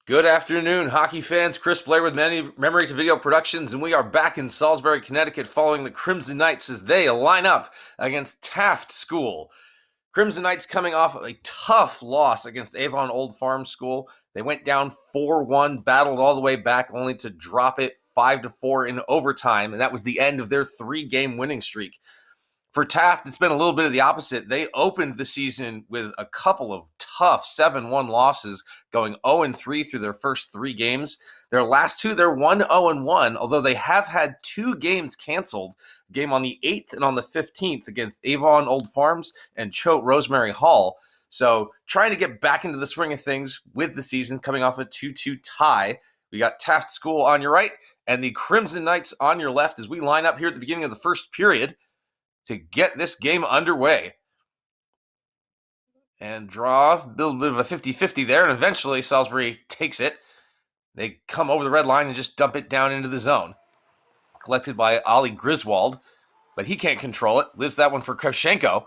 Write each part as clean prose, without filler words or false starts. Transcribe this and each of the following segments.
Good afternoon, hockey fans. Chris Blair with Memory to Video Productions, and we are back in Salisbury, Connecticut, following the Crimson Knights as they line up against Taft School. Crimson Knights coming off a tough loss against Avon Old Farm School. They went down 4-1, battled all the way back, only to drop it 5-4 in overtime, and that was the end of their 3-game winning streak. For Taft, it's been a little bit of the opposite. They opened the season with a couple of tough 7-1 losses, going 0-3 through their first 3 games. Their last 2, they're 1-0-1, although they have had 2 games canceled, a game on the 8th and on the 15th against Avon Old Farms and Choate Rosemary Hall. So trying to get back into the swing of things with the season, coming off a 2-2 tie. We got Taft School on your right and the Crimson Knights on your left as we line up here at the beginning of the first period to get this game underway. And draw, a little bit of a 50-50 there, and eventually Salisbury takes it. They come over the red line and just dump it down into the zone. Collected by Ollie Griswold, but he can't control it. Lives that one for Kravchenko.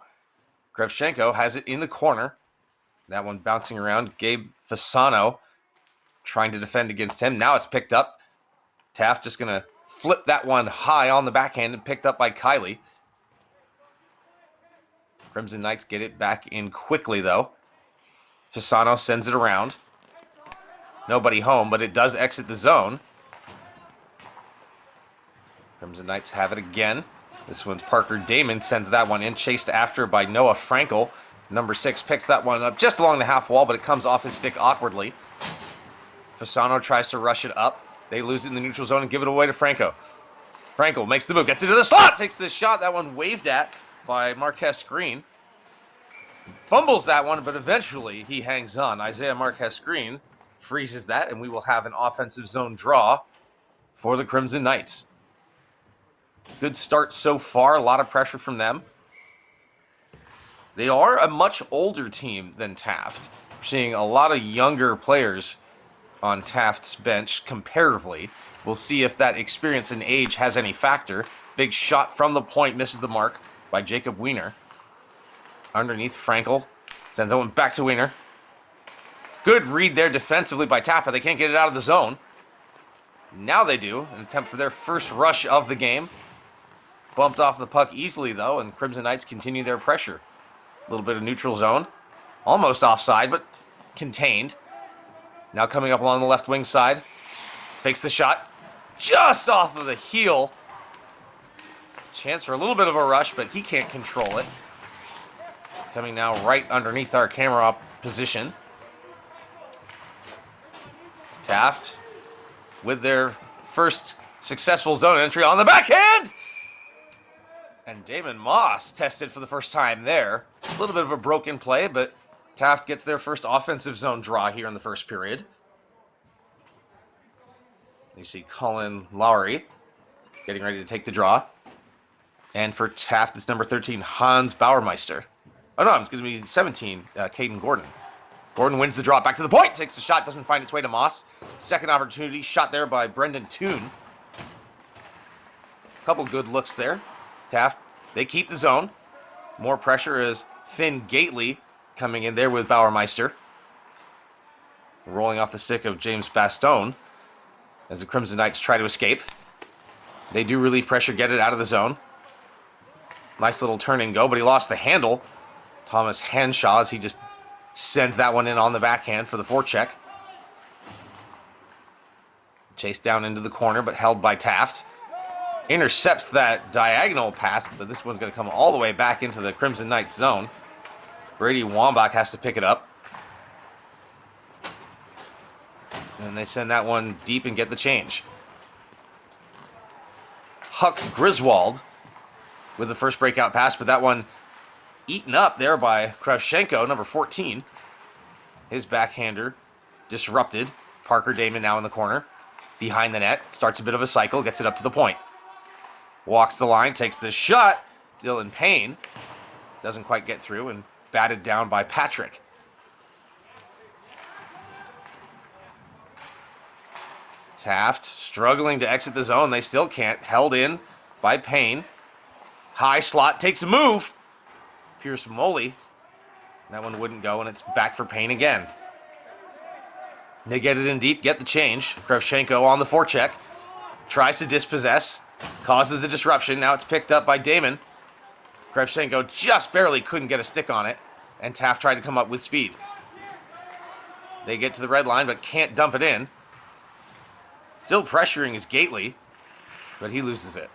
Kravchenko has it in the corner. That one bouncing around. Gabe Fasano trying to defend against him. Now it's picked up. Taft just going to flip that one high on the backhand and picked up by Kylie. Crimson Knights get it back in quickly, though. Fasano sends it around. Nobody home, but it does exit the zone. Crimson Knights have it again. This one's Parker Damon, sends that one in, chased after by Noah Frankel. Number 6 picks that one up just along the half wall, but it comes off his stick awkwardly. Fasano tries to rush it up. They lose it in the neutral zone and give it away to Franco. Frankel makes the move, gets into the slot, takes the shot. That one waved at by Marquez Green. Fumbles that one, but eventually he hangs on. Isaiah Marquez Green freezes that, and we will have an offensive zone draw for the Crimson Knights. Good start so far, a lot of pressure from them. They are a much older team than Taft. We're seeing a lot of younger players on Taft's bench comparatively. We'll see if that experience and age has any factor. Big shot from the point, misses the mark by Jacob Wiener. Underneath, Frankel sends that one back to Wiener. Good read there defensively by Taft, but they can't get it out of the zone. Now they do, an attempt for their first rush of the game. Bumped off the puck easily, though, and Crimson Knights continue their pressure. A little bit of neutral zone. Almost offside, but contained. Now coming up along the left wing side. Fakes the shot. Just off of the heel. Chance for a little bit of a rush, but he can't control it. Coming now right underneath our camera position. Taft with their first successful zone entry on the backhand. And Damon Moss tested for the first time there. A little bit of a broken play, but Taft gets their first offensive zone draw here in the first period. You see Colin Lowry getting ready to take the draw. And for Taft, it's number 13, Hans Bauermeister. Oh, no, it's going to be 17, Caden Gordon. Gordon wins the draw back to the point, takes the shot, doesn't find its way to Moss. Second opportunity, shot there by Brendan Toon. Couple good looks there. Taft, they keep the zone. More pressure as Finn Gately coming in there with Bauermeister. Rolling off the stick of James Bastone as the Crimson Knights try to escape. They do relieve pressure, get it out of the zone. Nice little turn and go, but he lost the handle. Thomas Hanshaw as he just sends that one in on the backhand for the forecheck. Chased down into the corner, but held by Taft. Intercepts that diagonal pass, but this one's going to come all the way back into the Crimson Knights zone. Brady Wambach has to pick it up. And they send that one deep and get the change. Huck Griswold with the first breakout pass, but that one eaten up there by Kravchenko, number 14. His backhander disrupted. Parker Damon now in the corner. Behind the net, starts a bit of a cycle, gets it up to the point. Walks the line, takes the shot. Dylan Payne doesn't quite get through and batted down by Patrick. Taft struggling to exit the zone. They still can't. Held in by Payne. High slot, takes a move. Pierce Moley. That one wouldn't go, and it's back for Payne again. They get it in deep, get the change. Kravchenko on the forecheck. Tries to dispossess. Causes a disruption. Now it's picked up by Damon. Kravchenko just barely couldn't get a stick on it. And Taft tried to come up with speed. They get to the red line, but can't dump it in. Still pressuring is Gately, but he loses it.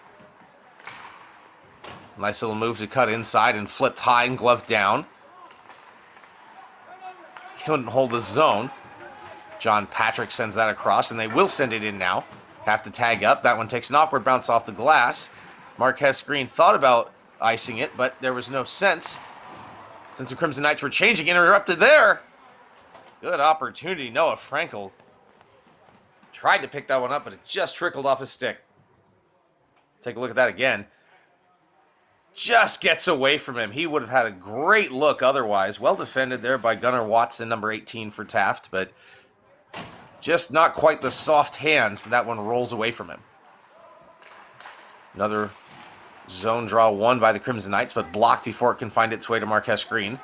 Nice little move to cut inside and flipped high and gloved down. Couldn't hold the zone. John Patrick sends that across, and they will send it in now. Have to tag up. That one takes an awkward bounce off the glass. Marquez Green thought about icing it, but there was no sense. Since the Crimson Knights were changing, interrupted there. Good opportunity. Noah Frankel tried to pick that one up, but it just trickled off his stick. Take a look at that again. Just gets away from him. He would have had a great look otherwise. Well defended there by Gunnar Watson, number 18 for Taft, but just not quite the soft hands. That one rolls away from him. Another zone draw won by the Crimson Knights, but blocked before it can find its way to Marquez Green.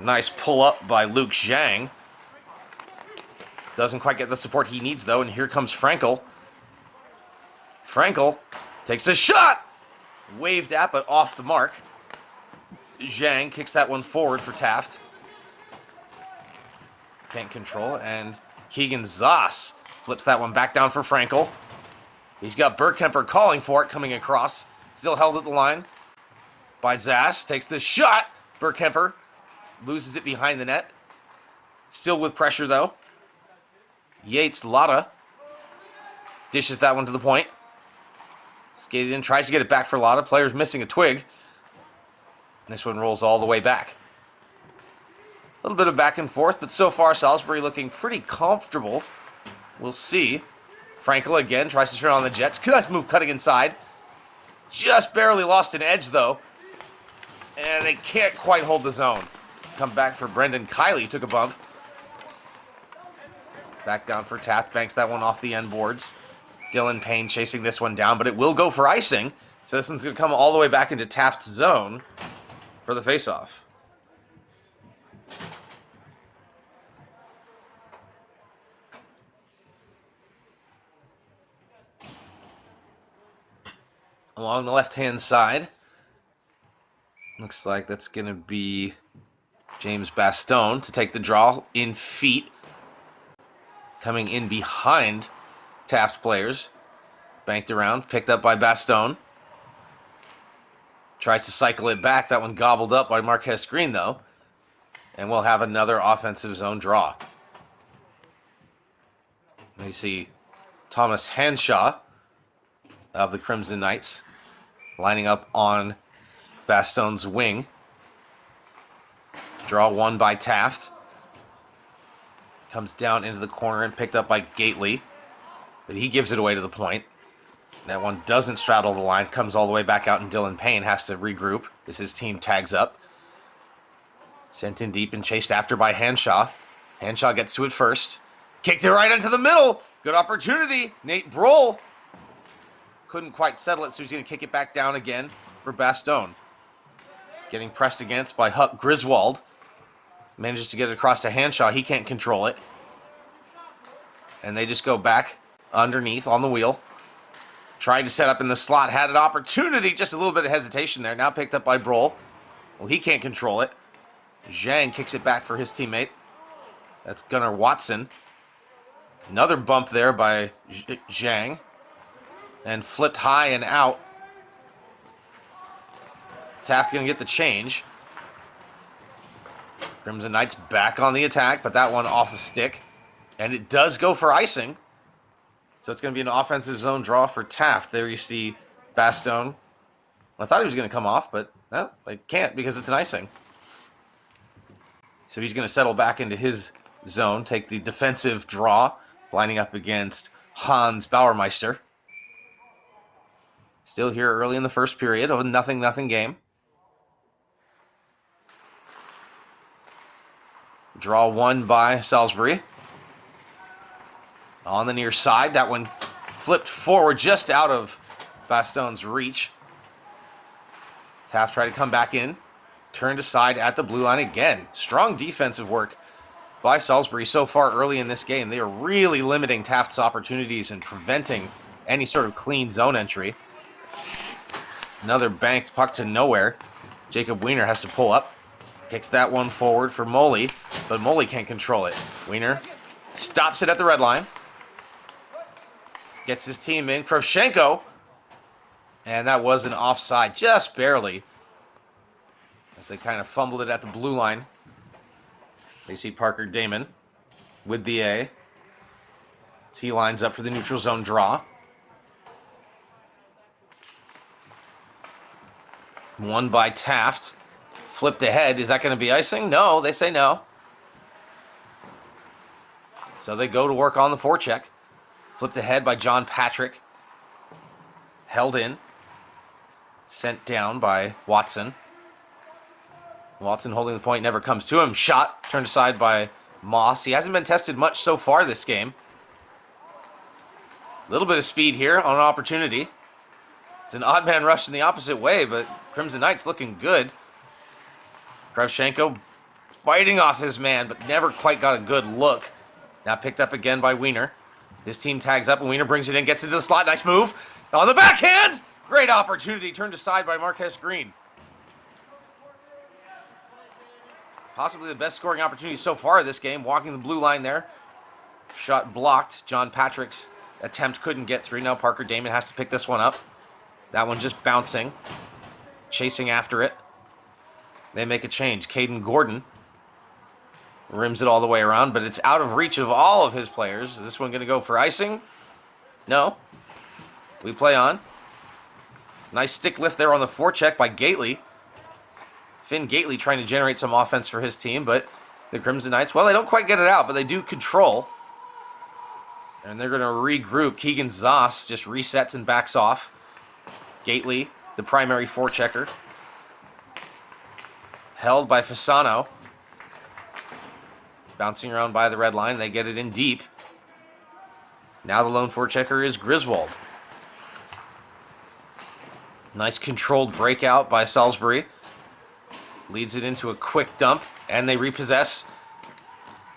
Nice pull up by Luke Zhang. Doesn't quite get the support he needs, though, and here comes Frankel. Frankel takes a shot! Waved at, but off the mark. Zhang kicks that one forward for Taft. Can't control, and Keegan Zoss flips that one back down for Frankel. He's got Bergkemper calling for it, coming across. Still held at the line by Zass. Takes the shot. Bergkemper loses it behind the net. Still with pressure, though. Yates Lotta dishes that one to the point. Skated in, tries to get it back for Lotta. Player's missing a twig. And this one rolls all the way back. A little bit of back and forth, but so far Salisbury looking pretty comfortable. We'll see. Frankel again tries to turn on the Jets. Nice move cutting inside. Just barely lost an edge, though. And they can't quite hold the zone. Come back for Brendan Kiley. Took a bump. Back down for Taft. Banks that one off the end boards. Dylan Payne chasing this one down, but it will go for icing. So this one's going to come all the way back into Taft's zone for the faceoff. Along the left-hand side, looks like that's going to be James Bastone to take the draw in feet. Coming in behind Taft players. Banked around, picked up by Bastone. Tries to cycle it back. That one gobbled up by Marquez Green, though. And we'll have another offensive zone draw. And you see Thomas Hanshaw of the Crimson Knights lining up on Bastone's wing. Draw one by Taft. Comes down into the corner and picked up by Gately. But he gives it away to the point. That one doesn't straddle the line. Comes all the way back out, and Dylan Payne has to regroup as his team tags up. Sent in deep and chased after by Hanshaw. Hanshaw gets to it first. Kicked it right into the middle. Good opportunity. Nate Brohl couldn't quite settle it, so he's going to kick it back down again for Bastone. Getting pressed against by Huck Griswold. Manages to get it across to Hanshaw. He can't control it. And they just go back underneath on the wheel. Trying to set up in the slot. Had an opportunity. Just a little bit of hesitation there. Now picked up by Brohl. Well, he can't control it. Zhang kicks it back for his teammate. That's Gunnar Watson. Another bump there by Zhang. And flipped high and out. Taft going to get the change. Crimson Knights back on the attack, but that one off a stick. And it does go for icing. So it's going to be an offensive zone draw for Taft. There you see Bastone. I thought he was going to come off, but no, they can't because it's an icing. So he's going to settle back into his zone, take the defensive draw, lining up against Hans Bauermeister. Still here early in the first period of a 0-0 game. Draw one by Salisbury. On the near side, that one flipped forward just out of Bastone's reach. Taft tried to come back in. Turned aside at the blue line again. Strong defensive work by Salisbury so far early in this game. They are really limiting Taft's opportunities and preventing any sort of clean zone entry. Another banked puck to nowhere. Jacob Wiener has to pull up. Kicks that one forward for Moley, but Moley can't control it. Wiener stops it at the red line. Gets his team in. Kravchenko. And that was an offside, just barely. As they kind of fumbled it at the blue line. They see Parker Damon with the A. As he lines up for the neutral zone draw. Won by Taft. Flipped ahead. Is that going to be icing? No, they say no. So they go to work on the forecheck. Flipped ahead by John Patrick. Held in. Sent down by Watson. Watson holding the point, never comes to him. Shot turned aside by Moss. He hasn't been tested much so far this game. A little bit of speed here on an opportunity. It's an odd man rush in the opposite way, but Crimson Knights looking good. Kravchenko fighting off his man, but never quite got a good look. Now picked up again by Wiener. His team tags up, and Wiener brings it in, gets into the slot. Nice move. On the backhand! Great opportunity, turned aside by Marquez Green. Possibly the best scoring opportunity so far of this game. Walking the blue line there. Shot blocked. John Patrick's attempt couldn't get through. Now Parker Damon has to pick this one up. That one just bouncing. Chasing after it. They make a change. Caden Gordon rims it all the way around, but it's out of reach of all of his players. Is this one going to go for icing? No. We play on. Nice stick lift there on the forecheck by Gately. Finn Gately trying to generate some offense for his team, but the Crimson Knights, well, they don't quite get it out, but they do control. And they're going to regroup. Keegan Zoss just resets and backs off. Gately, the primary forechecker. Held by Fasano. Bouncing around by the red line. They get it in deep. Now the lone forechecker is Griswold. Nice controlled breakout by Salisbury. Leads it into a quick dump, and they repossess.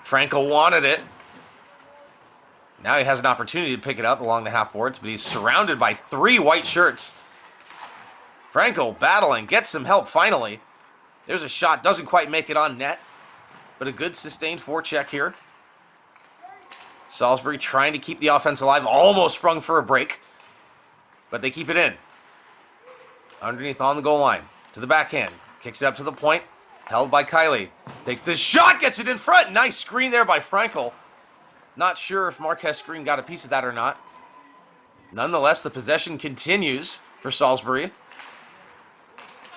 Frankel wanted it. Now he has an opportunity to pick it up along the half boards, but he's surrounded by 3 white shirts. Frankel battling, gets some help finally. There's a shot, doesn't quite make it on net, but a good sustained forecheck here. Salisbury trying to keep the offense alive, almost sprung for a break, but they keep it in. Underneath on the goal line, to the backhand. Kicks it up to the point. Held by Kiley. Takes the shot, gets it in front. Nice screen there by Frankel. Not sure if Marquez Green got a piece of that or not. Nonetheless, the possession continues for Salisbury.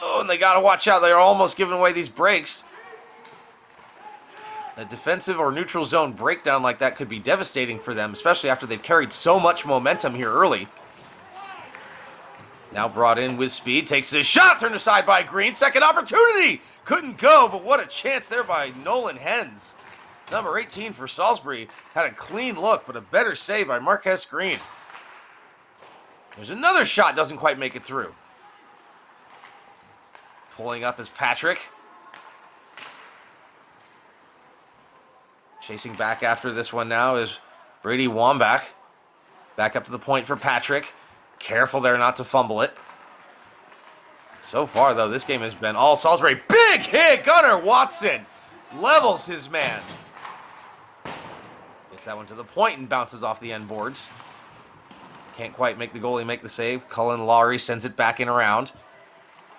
Oh, and they got to watch out. They're almost giving away these breaks. A defensive or neutral zone breakdown like that could be devastating for them, especially after they've carried so much momentum here early. Now brought in with speed, takes his shot, turned aside by Green. Second opportunity, couldn't go, but what a chance there by Nolan Hens. Number 18 for Salisbury had a clean look, but a better save by Marquez Green. There's another shot, doesn't quite make it through. Pulling up is Patrick. Chasing back after this one now is Brady Wambach. Back up to the point for Patrick. Careful there not to fumble it. So far, though, this game has been all Salisbury. Big hit! Gunnar Watson levels his man. Gets that one to the point and bounces off the end boards. Can't quite make the goalie make the save. Cullen Lowry sends it back in around.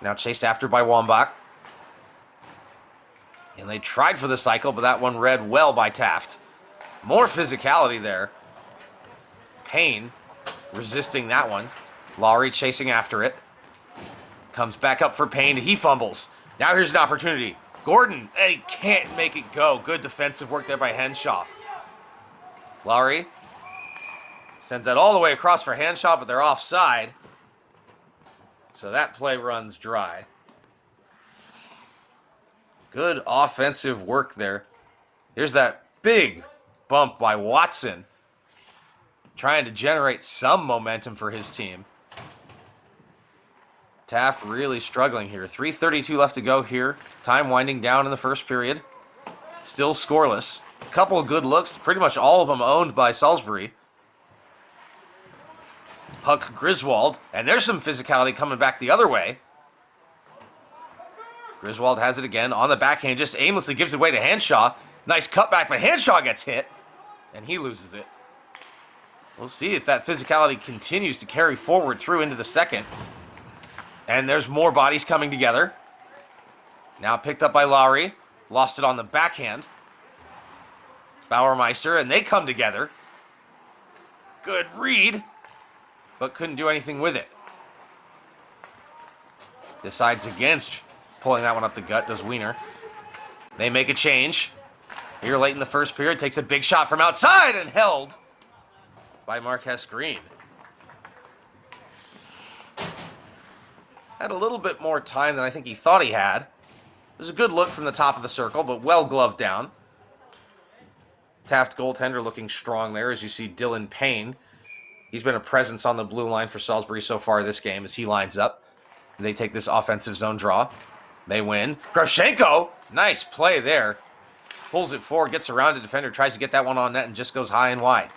Now chased after by Wambach. And they tried for the cycle, but that one read well by Taft. More physicality there. Payne resisting that one. Lowry chasing after it. Comes back up for Payne. He fumbles. Now here's an opportunity. Gordon, he can't make it go. Good defensive work there by Henshaw. Lowry sends that all the way across for Henshaw, but they're offside. So that play runs dry. Good offensive work there. Here's that big bump by Watson, trying to generate some momentum for his team. Taft really struggling here. 3:32 left to go here. Time winding down in the first period. Still scoreless. A couple of good looks, pretty much all of them owned by Salisbury. Huck Griswold, and there's some physicality coming back the other way. Griswold has it again on the backhand, just aimlessly gives it away to Hanshaw. Nice cutback, but Hanshaw gets hit, and he loses it. We'll see if that physicality continues to carry forward through into the second. And there's more bodies coming together. Now picked up by Lowry. Lost it on the backhand. Bauermeister, and they come together. Good read, but couldn't do anything with it. Decides against pulling that one up the gut, does Wiener. They make a change. Here late in the first period, takes a big shot from outside and held by Marquess Green. Had a little bit more time than I think he thought he had. It was a good look from the top of the circle, but well gloved down. Taft goaltender looking strong there, as you see Dylan Payne. He's been a presence on the blue line for Salisbury so far this game as he lines up. They take this offensive zone draw. They win. Groshenko, nice play there. Pulls it forward, gets around the defender, tries to get that one on net, and just goes high and wide.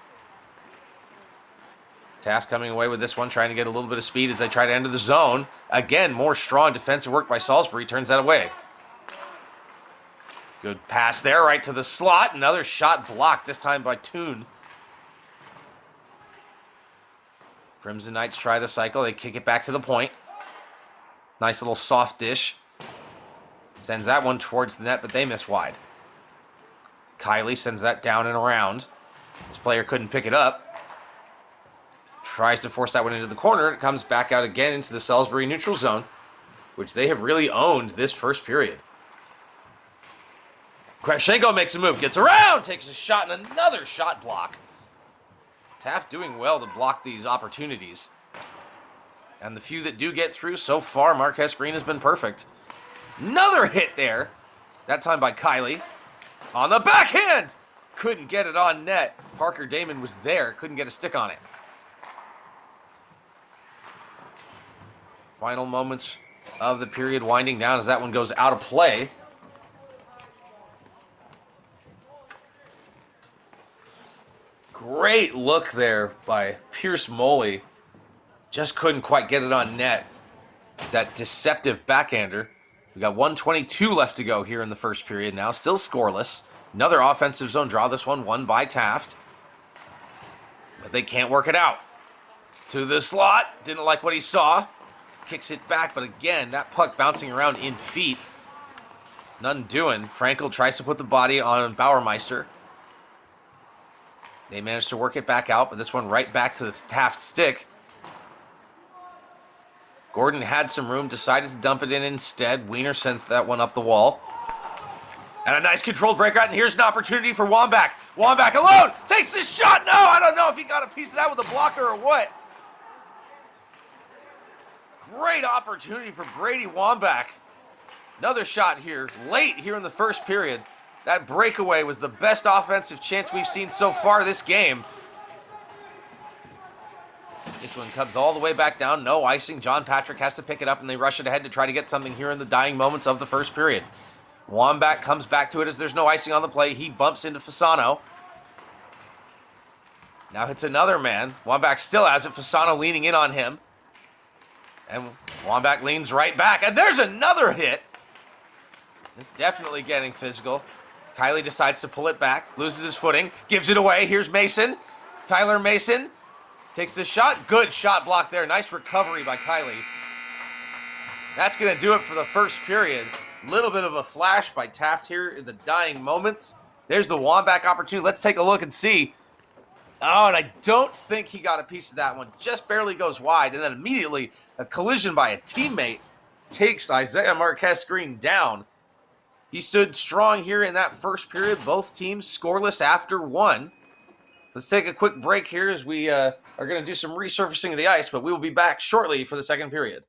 Taft coming away with this one, trying to get a little bit of speed as they try to enter the zone. Again, more strong defensive work by Salisbury, turns that away. Good pass there, right to the slot. Another shot blocked, this time by Toon. Crimson Knights try the cycle. They kick it back to the point. Nice little soft dish. Sends that one towards the net, but they miss wide. Kiley sends that down and around. This player couldn't pick it up. Tries to force that one into the corner. It comes back out again into the Salisbury neutral zone, which they have really owned this first period. Groshenko makes a move, gets around, takes a shot, and another shot block. Taft doing well to block these opportunities. And the few that do get through, so far, Marquess Green has been perfect. Another hit there, that time by Kiley. On the backhand! Couldn't get it on net. Parker Damon was there, couldn't get a stick on it. Final moments of the period winding down as that one goes out of play. Great look there by Pierce Moley. Just couldn't quite get it on net. That deceptive backhander. We got 1:22 left to go here in the first period now. Still scoreless. Another offensive zone draw. This one won by Taft. But they can't work it out. To the slot. Didn't like what he saw. Kicks it back, but again, that puck bouncing around in feet. Nothing doing. Frankel tries to put the body on Bauermeister. They managed to work it back out, but this one right back to the Taft stick. Gordon had some room, decided to dump it in instead. Wiener sends that one up the wall. And a nice controlled breakout, and here's an opportunity for Wambach. Wambach alone takes this shot. No, I don't know if he got a piece of that with a blocker or what. Great opportunity for Brady Wambach. Another shot here, late here in the first period. That breakaway was the best offensive chance we've seen so far this game. This one comes all the way back down. No icing. John Patrick has to pick it up, and they rush it ahead to try to get something here in the dying moments of the first period. Wambach comes back to it as there's no icing on the play. He bumps into Fasano. Now hits another man. Wambach still has it. Fasano leaning in on him. And Wambach leans right back. And there's another hit. It's definitely getting physical. Kiley decides to pull it back. Loses his footing. Gives it away. Here's Mason. Tyler Mason takes the shot. Good shot block there. Nice recovery by Kiley. That's going to do it for the first period. Little bit of a flash by Taft here in the dying moments. There's the Wambach opportunity. Let's take a look and see. Oh, and I don't think he got a piece of that one. Just barely goes wide. And then immediately a collision by a teammate takes Isaiah Marquess Green down. He stood strong here in that first period. Both teams scoreless after one. Let's take a quick break here as we are going to do some resurfacing of the ice, but we will be back shortly for the second period.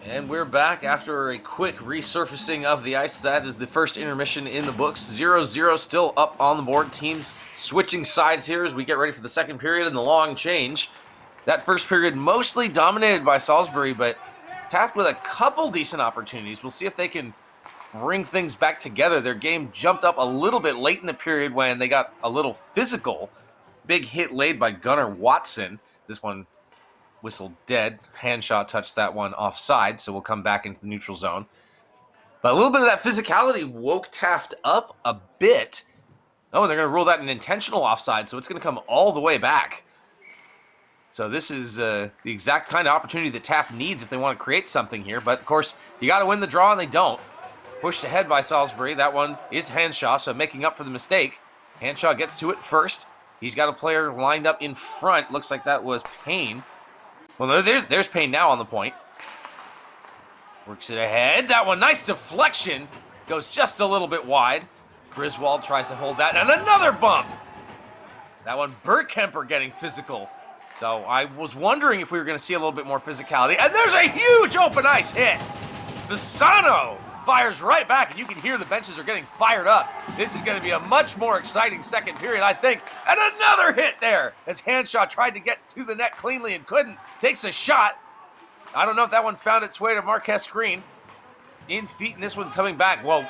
And we're back after a quick resurfacing of the ice. That is the first intermission in the books. 0-0 still up on the board. Teams switching sides here as we get ready for the second period and the long change. That first period mostly dominated by Salisbury, but Taft with a couple decent opportunities. We'll see if they can bring things back together. Their game jumped up a little bit late in the period when they got a little physical. Big hit laid by Gunnar Watson. This one whistled dead. Handshot touched that one offside, so we'll come back into the neutral zone. But a little bit of that physicality woke Taft up a bit. Oh, and they're going to rule that an intentional offside, so it's going to come all the way back. So this is the exact kind of opportunity that Taft needs if they want to create something here. But, of course, you got to win the draw, and they don't. Pushed ahead by Salisbury. That one is Hanshaw, so making up for the mistake. Hanshaw gets to it first. He's got a player lined up in front. Looks like that was Payne. Well, there's Payne now on the point. Works it ahead. That one, nice deflection. Goes just a little bit wide. Griswold tries to hold that. And another bump. That one, Bergkemper getting physical. So I was wondering if we were going to see a little bit more physicality. And there's a huge open ice hit. Fasano fires right back, and you can hear the benches are getting fired up. This is going to be a much more exciting second period, I think. And another hit there as Hanshaw tried to get to the net cleanly and couldn't. Takes a shot. I don't know if that one found its way to Marquez Green. In feet, and this one coming back. Well,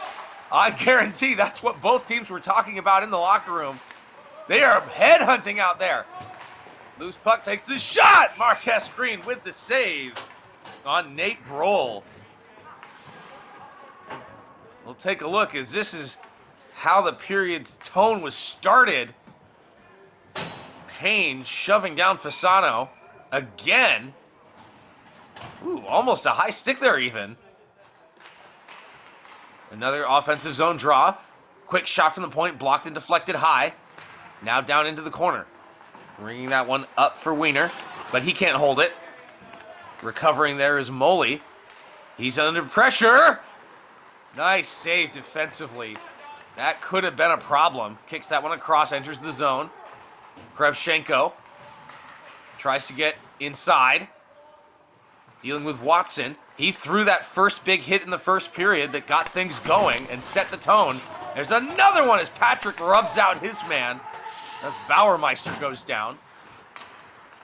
I guarantee that's what both teams were talking about in the locker room. They are headhunting out there. Loose puck takes the shot. Marquez Green with the save on Nate Brohl. We'll take a look as this is how the period's tone was started. Payne shoving down Fasano again. Ooh, almost a high stick there even. Another offensive zone draw. Quick shot from the point, blocked and deflected high. Now down into the corner. Bringing that one up for Wiener, but he can't hold it. Recovering there is Moley. He's under pressure. Nice save defensively. That could have been a problem. Kicks that one across, enters the zone. Krevchenko tries to get inside. Dealing with Watson. He threw that first big hit in the first period that got things going and set the tone. There's another one as Patrick rubs out his man. As Bauermeister goes down.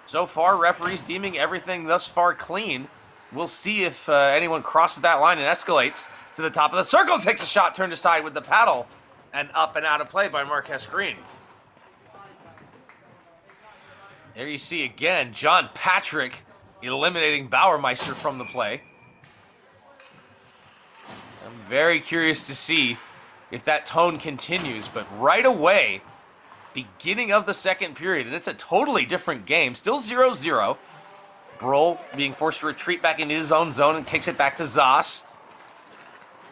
So far, referees deeming everything thus far clean. We'll see if anyone crosses that line and escalates to the top of the circle. Takes a shot, turned aside with the paddle. And up and out of play by Marquez Green. There you see again, John Patrick eliminating Bauermeister from the play. I'm very curious to see if that tone continues, but right away, beginning of the second period, and it's a totally different game. Still 0-0. Brohl being forced to retreat back into his own zone and kicks it back to Zoss.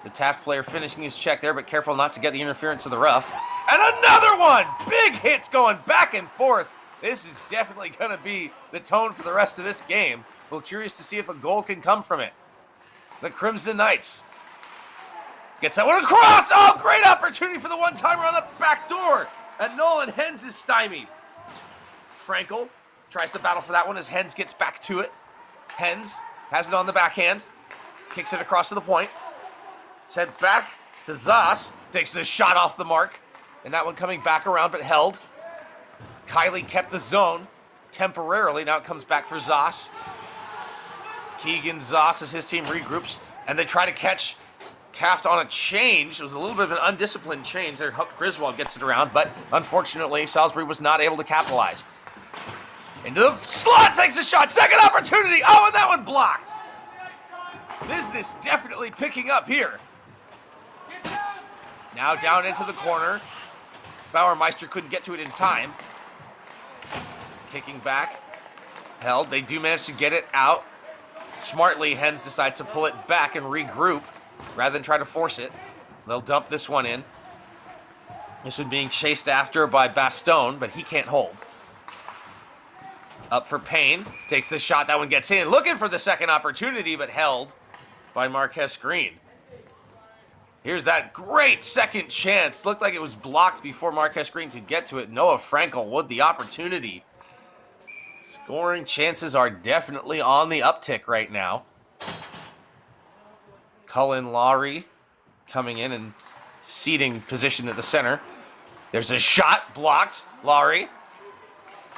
The Taft player finishing his check there, but careful not to get the interference of the rough. And another one! Big hits going back and forth. This is definitely going to be the tone for the rest of this game. We're curious to see if a goal can come from it. The Crimson Knights gets that one across! Oh, great opportunity for the one-timer on the back door! And Nolan Hens is stymied. Frankel tries to battle for that one as Hens gets back to it. Hens has it on the backhand. Kicks it across to the point. Sent back to Zoss. Takes the shot off the mark. And that one coming back around but held. Kiley kept the zone temporarily. Now it comes back for Zoss. Keegan Zoss as his team regroups. And they try to catch Taft on a change. It was a little bit of an undisciplined change there. Griswold gets it around, but unfortunately, Salisbury was not able to capitalize. Into the slot, takes a shot. Second opportunity. Oh, and that one blocked. Business definitely picking up here. Now down into the corner. Bauermeister couldn't get to it in time. Kicking back. Held. They do manage to get it out. Smartly, Hens decides to pull it back and regroup rather than try to force it. They'll dump this one in. This one being chased after by Bastone, but he can't hold. Up for Payne. Takes the shot. That one gets in. Looking for the second opportunity, but held by Marquez Green. Here's that great second chance. Looked like it was blocked before Marquez Green could get to it. Noah Frankel with the opportunity. Scoring chances are definitely on the uptick right now. Cullen Lowry coming in and seating position at the center. There's a shot blocked. Lowry.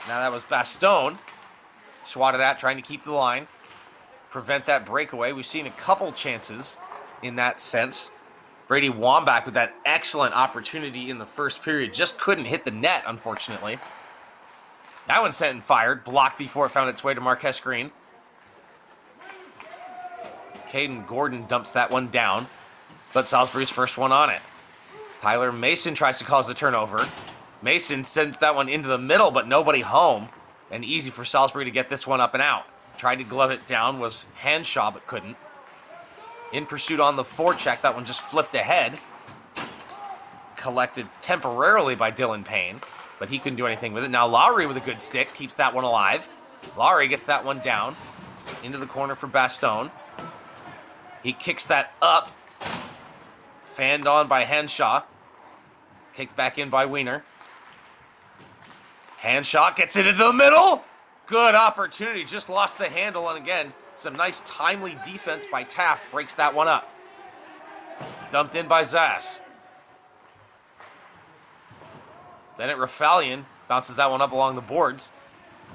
Now that was Bastone. Swatted at, trying to keep the line. Prevent that breakaway. We've seen a couple chances in that sense. Brady Wambach with that excellent opportunity in the first period. Just couldn't hit the net, unfortunately. That one sent and fired. Blocked before it found its way to Marquess Green. Caden Gordon dumps that one down. But Salisbury's first one on it. Tyler Mason tries to cause the turnover. Mason sends that one into the middle, but nobody home. And easy for Salisbury to get this one up and out. Tried to glove it down, was Hanshaw, but couldn't. In pursuit on the forecheck, that one just flipped ahead. Collected temporarily by Dylan Payne, but he couldn't do anything with it. Now Lowry with a good stick, keeps that one alive. Lowry gets that one down. Into the corner for Bastone. He kicks that up. Fanned on by Hanshaw. Kicked back in by Wiener. Hanshaw gets it into the middle. Good opportunity. Just lost the handle. And again, some nice timely defense by Taft. Breaks that one up. Dumped in by Zass. Then at Rafalian. Bounces that one up along the boards.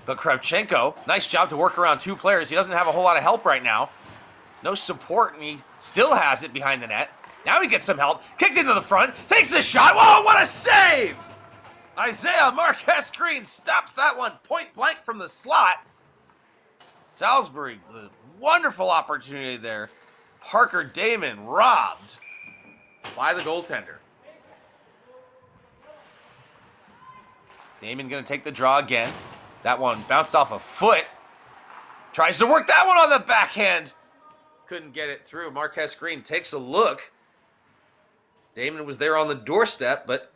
But Kravchenko, nice job to work around two players. He doesn't have a whole lot of help right now. No support, and he still has it behind the net. Now he gets some help. Kicked into the front. Takes the shot. Whoa, what a save! Isaiah Marquess Green stops that one point blank from the slot. Salisbury, the wonderful opportunity there. Parker Damon robbed by the goaltender. Damon going to take the draw again. That one bounced off a foot. Tries to work that one on the backhand. Couldn't get it through. Marquess Green takes a look. Damon was there on the doorstep, but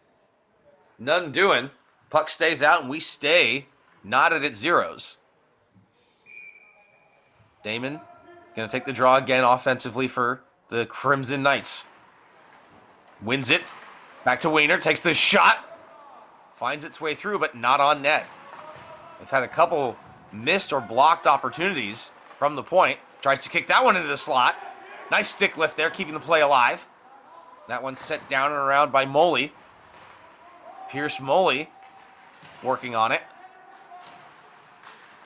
none doing. Puck stays out, and we stay knotted at zeros. Damon going to take the draw again offensively for the Crimson Knights. Wins it. Back to Wiener. Takes the shot. Finds its way through, but not on net. They've had a couple missed or blocked opportunities from the point. Tries to kick that one into the slot. Nice stick lift there, keeping the play alive. That one set down and around by Moley. Pierce Moley working on it.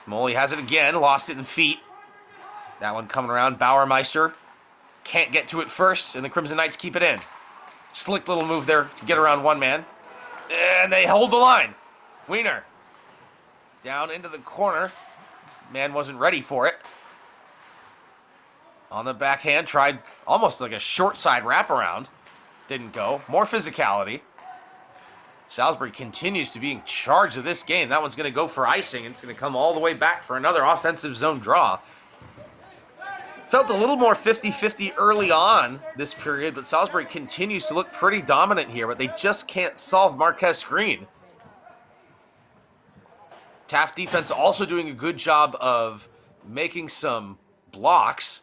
Moley has it again, lost it in feet. That one coming around. Bauermeister can't get to it first, and the Crimson Knights keep it in. Slick little move there to get around one man. And they hold the line. Wiener down into the corner. Man wasn't ready for it. On the backhand, tried almost like a short side wraparound. Didn't go. More physicality. Salisbury continues to be in charge of this game. That one's going to go for icing, and it's going to come all the way back for another offensive zone draw. Felt a little more 50-50 early on this period, but Salisbury continues to look pretty dominant here, but they just can't solve Marquess Green. Taft defense also doing a good job of making some blocks.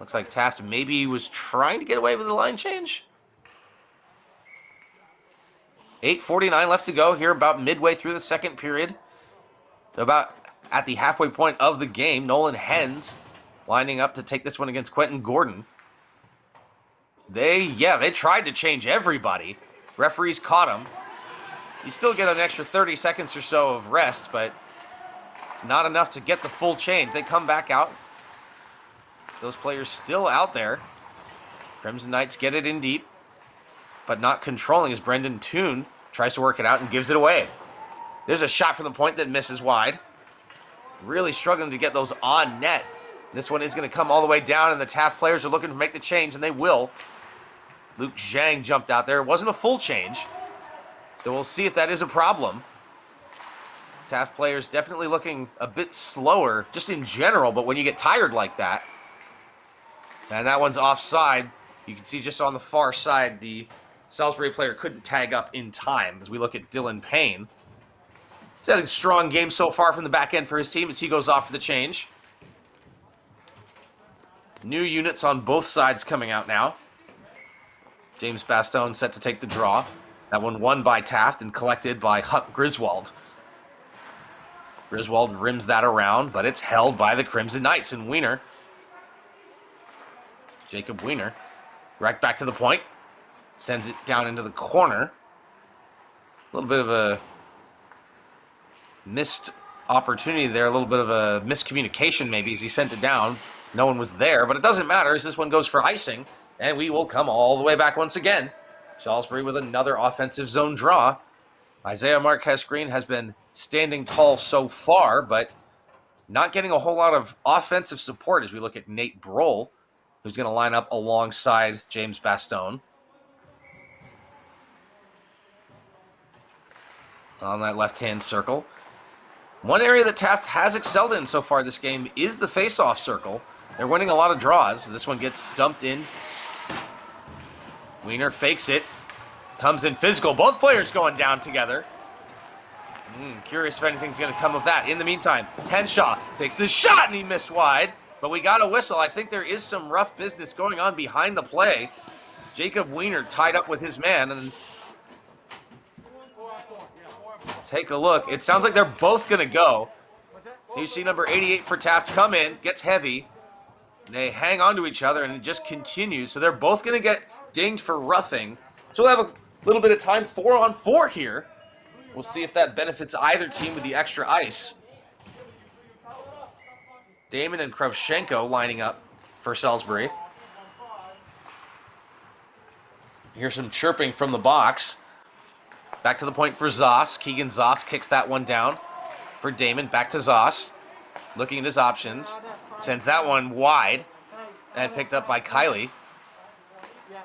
Looks like Taft maybe was trying to get away with the line change. 8:49 left to go here, about midway through the second period. About at the halfway point of the game, Nolan Hens lining up to take this one against Quentin Gordon. They tried to change everybody. Referees caught him. You still get an extra 30 seconds or so of rest, but it's not enough to get the full change. They come back out. Those players still out there. Crimson Knights get it in deep, but not controlling as Brendan Toon tries to work it out and gives it away. There's a shot from the point that misses wide. Really struggling to get those on net. This one is going to come all the way down, and the Taft players are looking to make the change, and they will. Luke Zhang jumped out there. It wasn't a full change, so we'll see if that is a problem. Taft players definitely looking a bit slower, just in general, but when you get tired like that, and that one's offside. You can see just on the far side, the Salisbury player couldn't tag up in time as we look at Dylan Payne. He's had a strong game so far from the back end for his team as he goes off for the change. New units on both sides coming out now. James Bastone set to take the draw. That one won by Taft and collected by Huck Griswold. Griswold rims that around, but it's held by the Crimson Knights, and Wiener Jacob Wiener, right back to the point. Sends it down into the corner. A little bit of a missed opportunity there. A little bit of a miscommunication maybe as he sent it down. No one was there, but it doesn't matter as this one goes for icing. And we will come all the way back once again. Salisbury with another offensive zone draw. Isaiah Marquez Green has been standing tall so far, but not getting a whole lot of offensive support as we look at Nate Brohl, who's going to line up alongside James Bastone. On that left-hand circle. One area that Taft has excelled in so far this game is the face-off circle. They're winning a lot of draws. This one gets dumped in. Wiener fakes it. Comes in physical. Both players going down together. Curious if anything's going to come of that. In the meantime, Henshaw takes the shot and he missed wide. But we got a whistle. I think there is some rough business going on behind the play. Jacob Wiener tied up with his man. And take a look. It sounds like they're both going to go. You see number 88 for Taft come in, gets heavy. They hang on to each other and it just continues. So they're both going to get dinged for roughing. So we'll have a little bit of time 4-on-4 here. We'll see if that benefits either team with the extra ice. Damon and Kravchenko lining up for Salisbury. Here's some chirping from the box. Back to the point for Zoss. Keegan Zoss kicks that one down for Damon. Back to Zoss. Looking at his options. Sends that one wide. And picked up by Kylie.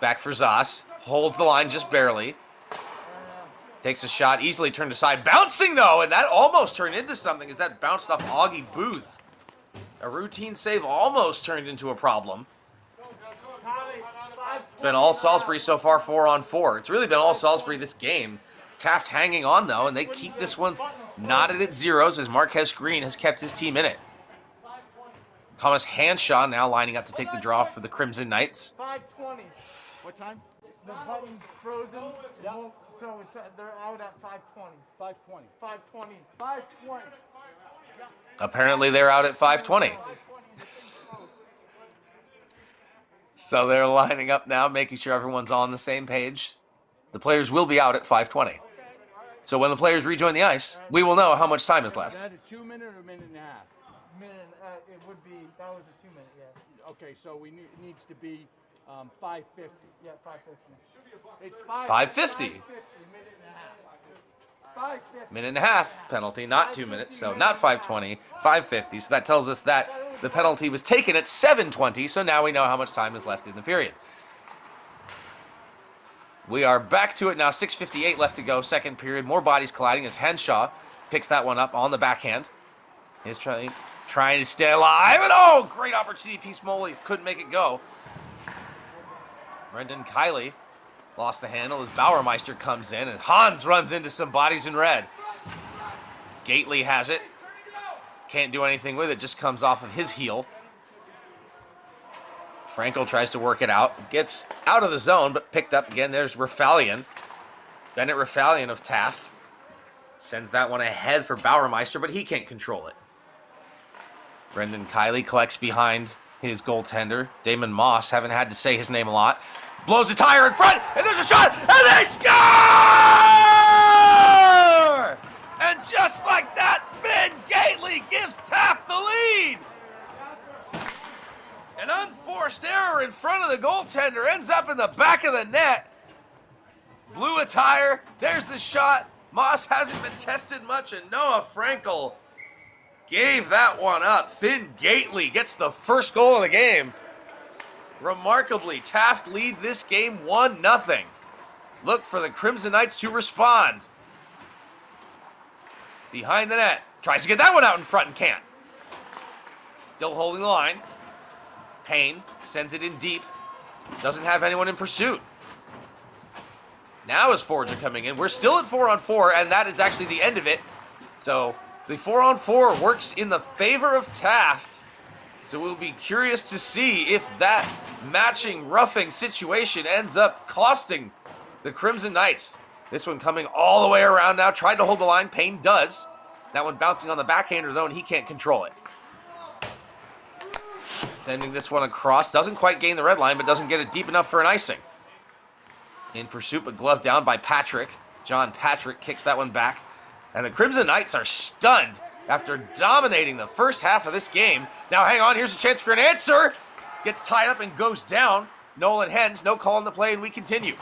Back for Zoss. Holds the line just barely. Takes a shot. Easily turned aside. Bouncing though. And that almost turned into something as that bounced off Augie Booth. A routine save almost turned into a problem. It's been all Salisbury so far 4-on-4. It's really been all Salisbury this game. Taft hanging on, though, and they keep this one knotted at zeros as Marquez Green has kept his team in it. Thomas Hanshaw now lining up to take the draw for the Crimson Knights. 5:20. What time? The button's frozen, so it's they're out at 5:20. 5:20. 5:20. 5:20. Apparently they're out at 5:20. So they're lining up now, making sure everyone's on the same page. The players will be out at 5:20. So when the players rejoin the ice, we will know how much time is left. Is that a 2 minute or a minute and a half? It would be, that was a 2 minute, yeah. Okay, so it needs to be 5:50. Yeah, 5:50. It's 5:50. Minute and a half. 5:50. Minute and a half penalty, not 2 minutes, so not 5:20, 5:50. So that tells us that the penalty was taken at 7:20, so now we know how much time is left in the period. We are back to it now, 6:58 left to go, second period. More bodies colliding as Henshaw picks that one up on the backhand. He's trying to stay alive, and oh, great opportunity. Peace Moley couldn't make it go. Brendan Kiley lost the handle as Bauermeister comes in, and Hans runs into some bodies in red. Gately has it. Can't do anything with it, just comes off of his heel. Frankel tries to work it out. Gets out of the zone, but picked up again. There's Rafalian. Bennett Rafalian of Taft. Sends that one ahead for Bauermeister, but he can't control it. Brendan Kiley collects behind his goaltender. Damon Moss, haven't had to say his name a lot. Blows a tire in front, and there's a shot, and they score! And just like that, Finn Gately gives Taft the lead. An unforced error in front of the goaltender ends up in the back of the net. Blew a tire, there's the shot. Moss hasn't been tested much, and Noah Frankel gave that one up. Finn Gately gets the first goal of the game. Remarkably, Taft lead this game 1-0. Look for the Crimson Knights to respond. Behind the net. Tries to get that one out in front and can't. Still holding the line. Payne sends it in deep. Doesn't have anyone in pursuit. Now his forwards are coming in. We're still at 4-on-4, and that is actually the end of it. So the 4-on-4 works in the favor of Taft. So we'll be curious to see if that matching roughing situation ends up costing the Crimson Knights. This one coming all the way around now. Tried to hold the line. Payne does. That one bouncing on the backhander, though, and he can't control it. Sending this one across. Doesn't quite gain the red line, but doesn't get it deep enough for an icing. In pursuit, but gloved down by Patrick. John Patrick kicks that one back. And the Crimson Knights are stunned after dominating the first half of this game. Now hang on, here's a chance for an answer. Gets tied up and goes down. Nolan Hens, no call on the play, and we continue.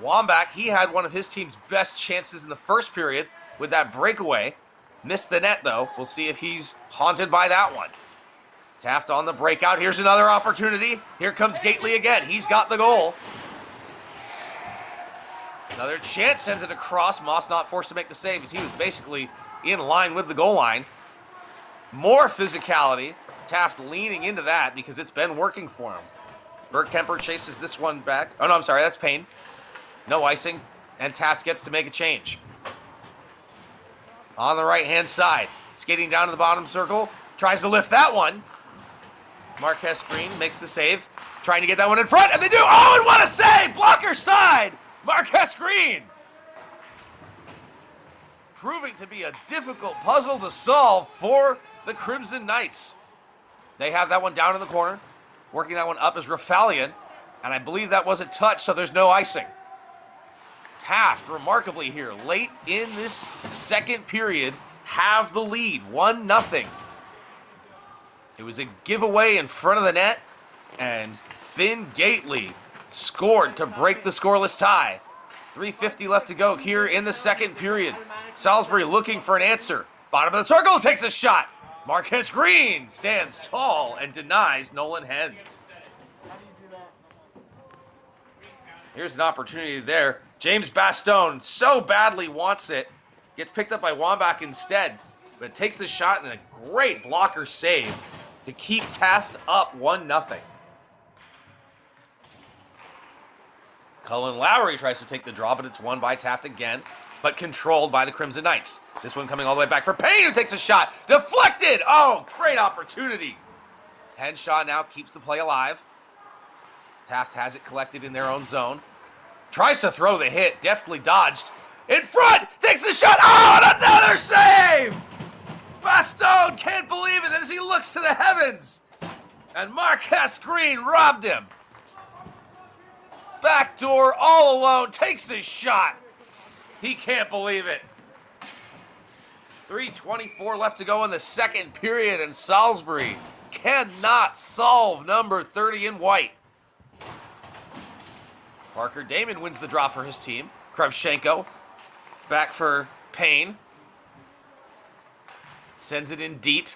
Wambach, he had one of his team's best chances in the first period with that breakaway. Missed the net, though. We'll see if he's haunted by that one. Taft on the breakout. Here's another opportunity. Here comes Gately again. He's got the goal. Another chance, sends it across. Moss not forced to make the save as he was basically in line with the goal line. More physicality. Taft leaning into that because it's been working for him. Bergkemper chases this one back. Oh, no, I'm sorry. That's Payne. No icing. And Taft gets to make a change. On the right-hand side. Skating down to the bottom circle. Tries to lift that one. Marquez Green makes the save. Trying to get that one in front, and they do. Oh, and what a save! Blocker side! Marquez Green! Proving to be a difficult puzzle to solve for the Crimson Knights. They have that one down in the corner. Working that one up is Rafalian, and I believe that was a touch, so there's no icing. Taft, remarkably here, late in this second period, have the lead, 1-0. It was a giveaway in front of the net, and Finn Gately scored to break the scoreless tie. 3:50 left to go here in the second period. Salisbury looking for an answer. Bottom of the circle, takes a shot. Marquez Green stands tall and denies Nolan Hens. Here's an opportunity there. James Bastone so badly wants it. Gets picked up by Wambach instead, but takes the shot and a great blocker save to keep Taft up 1-0. Cullen Lowry tries to take the draw, but it's won by Taft again, but controlled by the Crimson Knights. This one coming all the way back for Payne, who takes a shot. Deflected! Oh, great opportunity. Henshaw now keeps the play alive. Taft has it collected in their own zone. Tries to throw the hit, deftly dodged. In front, takes the shot. Oh, and another save! Bastone can't believe it as he looks to the heavens. And Marquez Green robbed him. Backdoor, all alone, takes the shot. He can't believe it. 3:24 left to go in the second period, and Salisbury cannot solve number 30 in white. Parker Damon wins the draw for his team. Kravchenko back for Payne. Sends it in deep.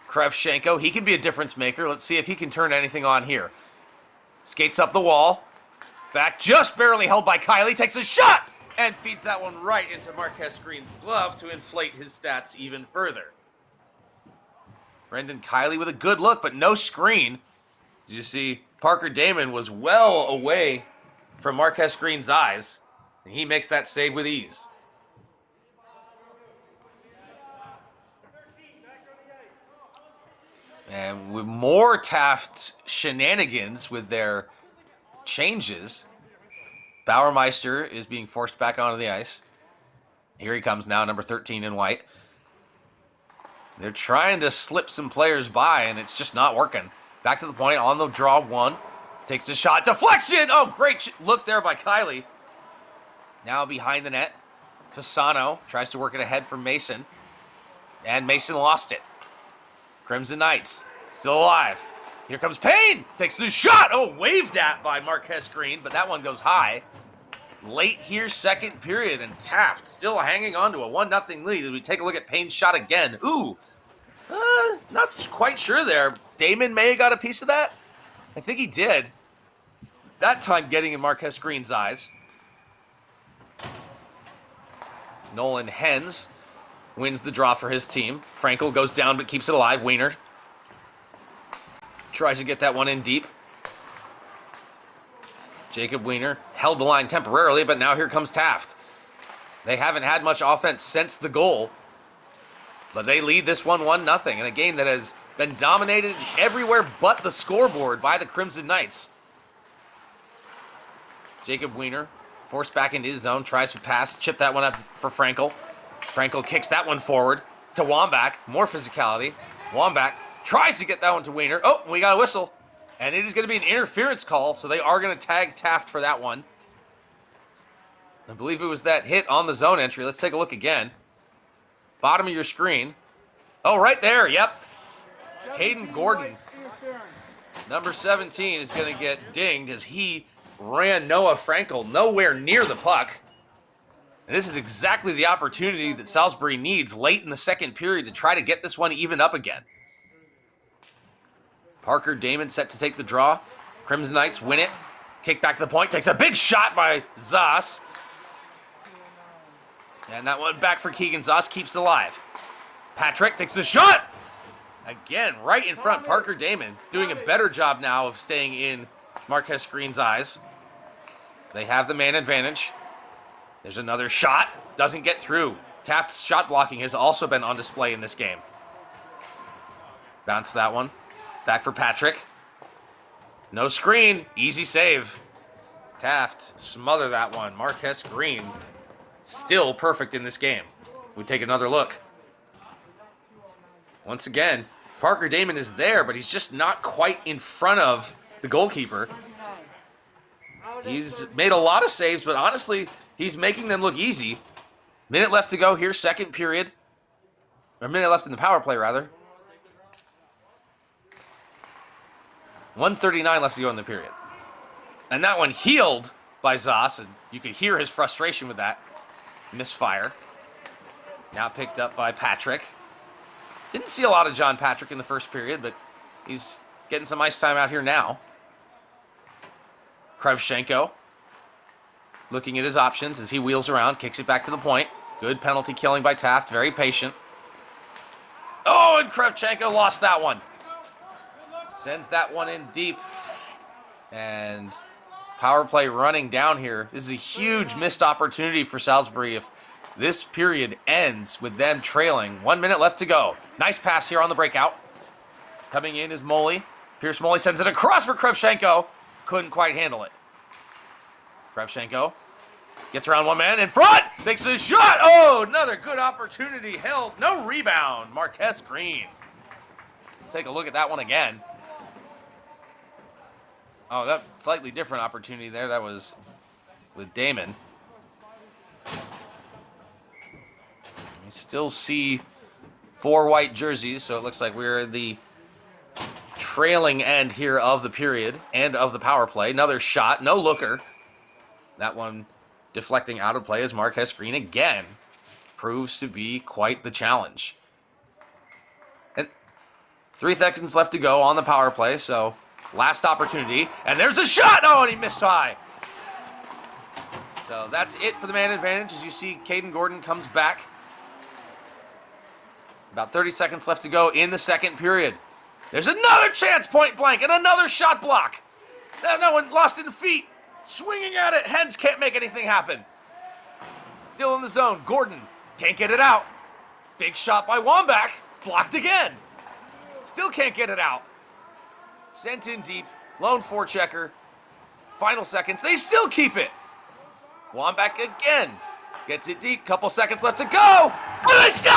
Kravchenko, he can be a difference maker. Let's see if he can turn anything on here. Skates up the wall. Back just barely held by Kiley. Takes a shot and feeds that one right into Marquez Green's glove to inflate his stats even further. Brendan Kiley with a good look, but no screen. As you see, Parker Damon was well away from Marquez Green's eyes, and he makes that save with ease. And with more Taft shenanigans with their changes, Bauermeister is being forced back onto the ice. Here he comes now, number 13 in white. They're trying to slip some players by, and it's just not working. Back to the point, on the draw one. Takes a shot, deflection! Oh, great look there by Kiley. Now behind the net, Fasano tries to work it ahead for Mason. And Mason lost it. Crimson Knights, still alive. Here comes Payne, takes the shot. Oh, waved at by Marquez Green, but that one goes high. Late here, second period, and Taft still hanging on to a 1-0 lead as we take a look at Payne's shot again. Ooh, not quite sure there. Damon may have got a piece of that. I think he did. That time getting in Marquez Green's eyes. Nolan Hens wins the draw for his team. Frankel goes down but keeps it alive. Weiner tries to get that one in deep. Jacob Weiner held the line temporarily, but now here comes Taft. They haven't had much offense since the goal, but they lead this one 1-0 in a game that has been dominated everywhere but the scoreboard by the Crimson Knights. Jacob Weiner forced back into his zone, tries to pass, chip that one up for Frankel. Frankel kicks that one forward to Wambach. More physicality. Wambach Tries to get that one to Weiner. Oh, we got a whistle. And it is going to be an interference call, so they are going to tag Taft for that one. I believe it was that hit on the zone entry. Let's take a look again. Bottom of your screen. Oh, right there. Yep. Caden Gordon, number 17, is going to get dinged as he ran Noah Frankel nowhere near the puck. And this is exactly the opportunity that Salisbury needs late in the second period to try to get this one even up again. Parker Damon set to take the draw. Crimson Knights win it. Kick back to the point. Takes a big shot by Zoss. And that one back for Keegan. Zoss keeps it alive. Patrick takes the shot. Again, right in front. Parker Damon doing a better job now of staying in Marquez Green's eyes. They have the man advantage. There's another shot. Doesn't get through. Taft's shot blocking has also been on display in this game. Bounce that one. Back for Patrick. No screen. Easy save. Taft smother that one. Marquez Green still perfect in this game. We take another look. Once again, Parker Damon is there, but he's just not quite in front of the goalkeeper. He's made a lot of saves, but honestly, he's making them look easy. Minute left to go here, second period. Or minute left in the power play, rather. 1:39 left to go in the period. And that one healed by Zoss, and you could hear his frustration with that. Misfire. Now picked up by Patrick. Didn't see a lot of John Patrick in the first period, but he's getting some ice time out here now. Krevchenko looking at his options as he wheels around, kicks it back to the point. Good penalty killing by Taft, very patient. Oh, and Krevchenko lost that one. Sends that one in deep. And power play running down here. This is a huge missed opportunity for Salisbury if this period ends with them trailing. 1 minute left to go. Nice pass here on the breakout. Coming in is Moley. Pierce Moley sends it across for Krevchenko. Couldn't quite handle it. Krevchenko gets around one man in front. Takes the shot. Oh, another good opportunity held. No rebound. Marquez Green. Take a look at that one again. Oh, that slightly different opportunity there. That was with Damon. We still see 4 white jerseys, so it looks like we're in the trailing end here of the period and of the power play. Another shot, no looker. That one deflecting out of play as Marquez Green again proves to be quite the challenge. And 3 seconds left to go on the power play, so last opportunity, and there's a shot! Oh, and he missed high. So that's it for the man advantage. As you see, Caden Gordon comes back. About 30 seconds left to go in the second period. There's another chance, point blank, and another shot block. No one lost in feet. Swinging at it. Hens can't make anything happen. Still in the zone. Gordon can't get it out. Big shot by Wambach. Blocked again. Still can't get it out. Sent in deep. Lone forechecker. Final seconds. They still keep it. Wambach again. Gets it deep. Couple seconds left to go. And they score!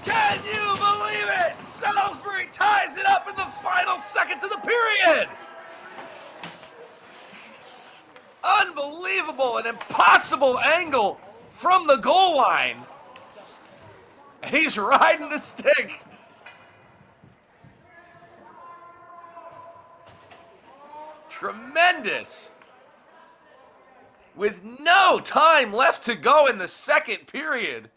Can you believe it? Salisbury ties it up in the final seconds of the period. Unbelievable, an impossible angle from the goal line. And he's riding the stick. Tremendous. With no time left to go in the second period.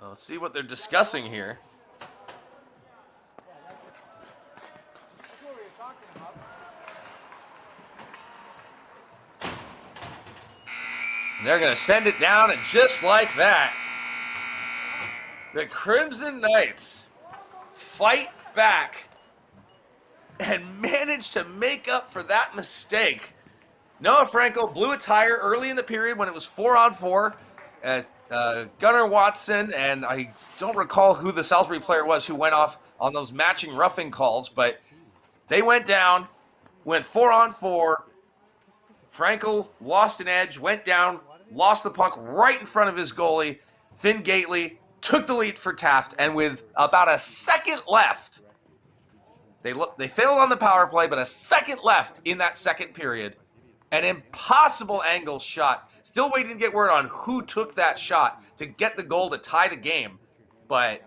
Let's see what they're discussing here. They're going to send it down, and just like that, the Crimson Knights fight back and manage to make up for that mistake. Noah Frankel blew a tire early in the period when it was 4-on-4 as Gunnar Watson, and I don't recall who the Salisbury player was who went off on those matching roughing calls, but they went down, went 4-on-4, Frankel lost an edge, went down, lost the puck right in front of his goalie. Finn Gately took the lead for Taft, and with about a second left, they failed on the power play, but a second left in that second period, an impossible angle shot. Still waiting to get word on who took that shot to get the goal to tie the game, but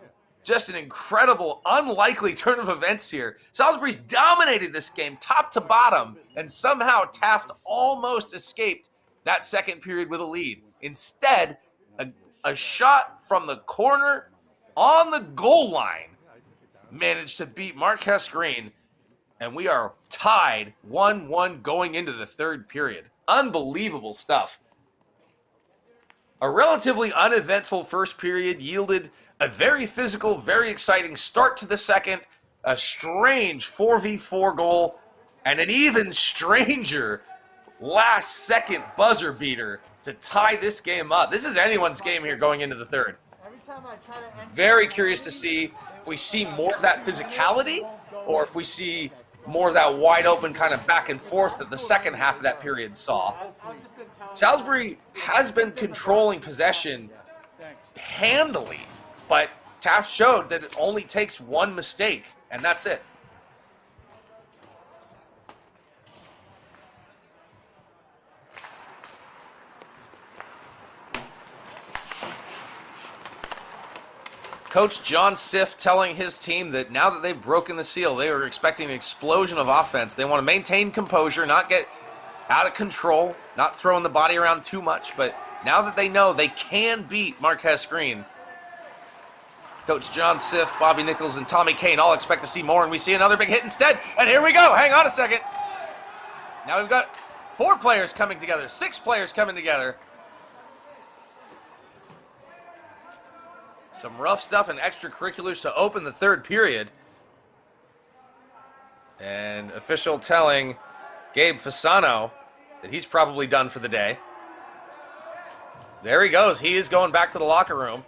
just an incredible, unlikely turn of events here. Salisbury's dominated this game top to bottom, and somehow Taft almost escaped that second period with a lead. Instead, a shot from the corner on the goal line managed to beat Marquess Green, and we are tied 1-1 going into the third period. Unbelievable stuff. A relatively uneventful first period yielded a very physical, very exciting start to the second, a strange 4v4 goal, and an even stranger last-second buzzer beater to tie this game up. This is anyone's game here going into the third. Very curious to see if we see more of that physicality or if we see more of that wide-open kind of back and forth that the second half of that period saw. Salisbury has been controlling possession handily, but Taft showed that it only takes one mistake, and that's it. Coach John Siff telling his team that now that they've broken the seal, they are expecting an explosion of offense. They want to maintain composure, not get out of control, not throwing the body around too much, but now that they know they can beat Marquess Green, Coach John Siff, Bobby Nichols, and Tommy Kane all expect to see more, and we see another big hit instead. And here we go. Hang on a second. Now we've got 4 players coming together, 6 players coming together. Some rough stuff and extracurriculars to open the third period. And official telling Gabe Fasano that he's probably done for the day. There he goes. He is going back to the locker room.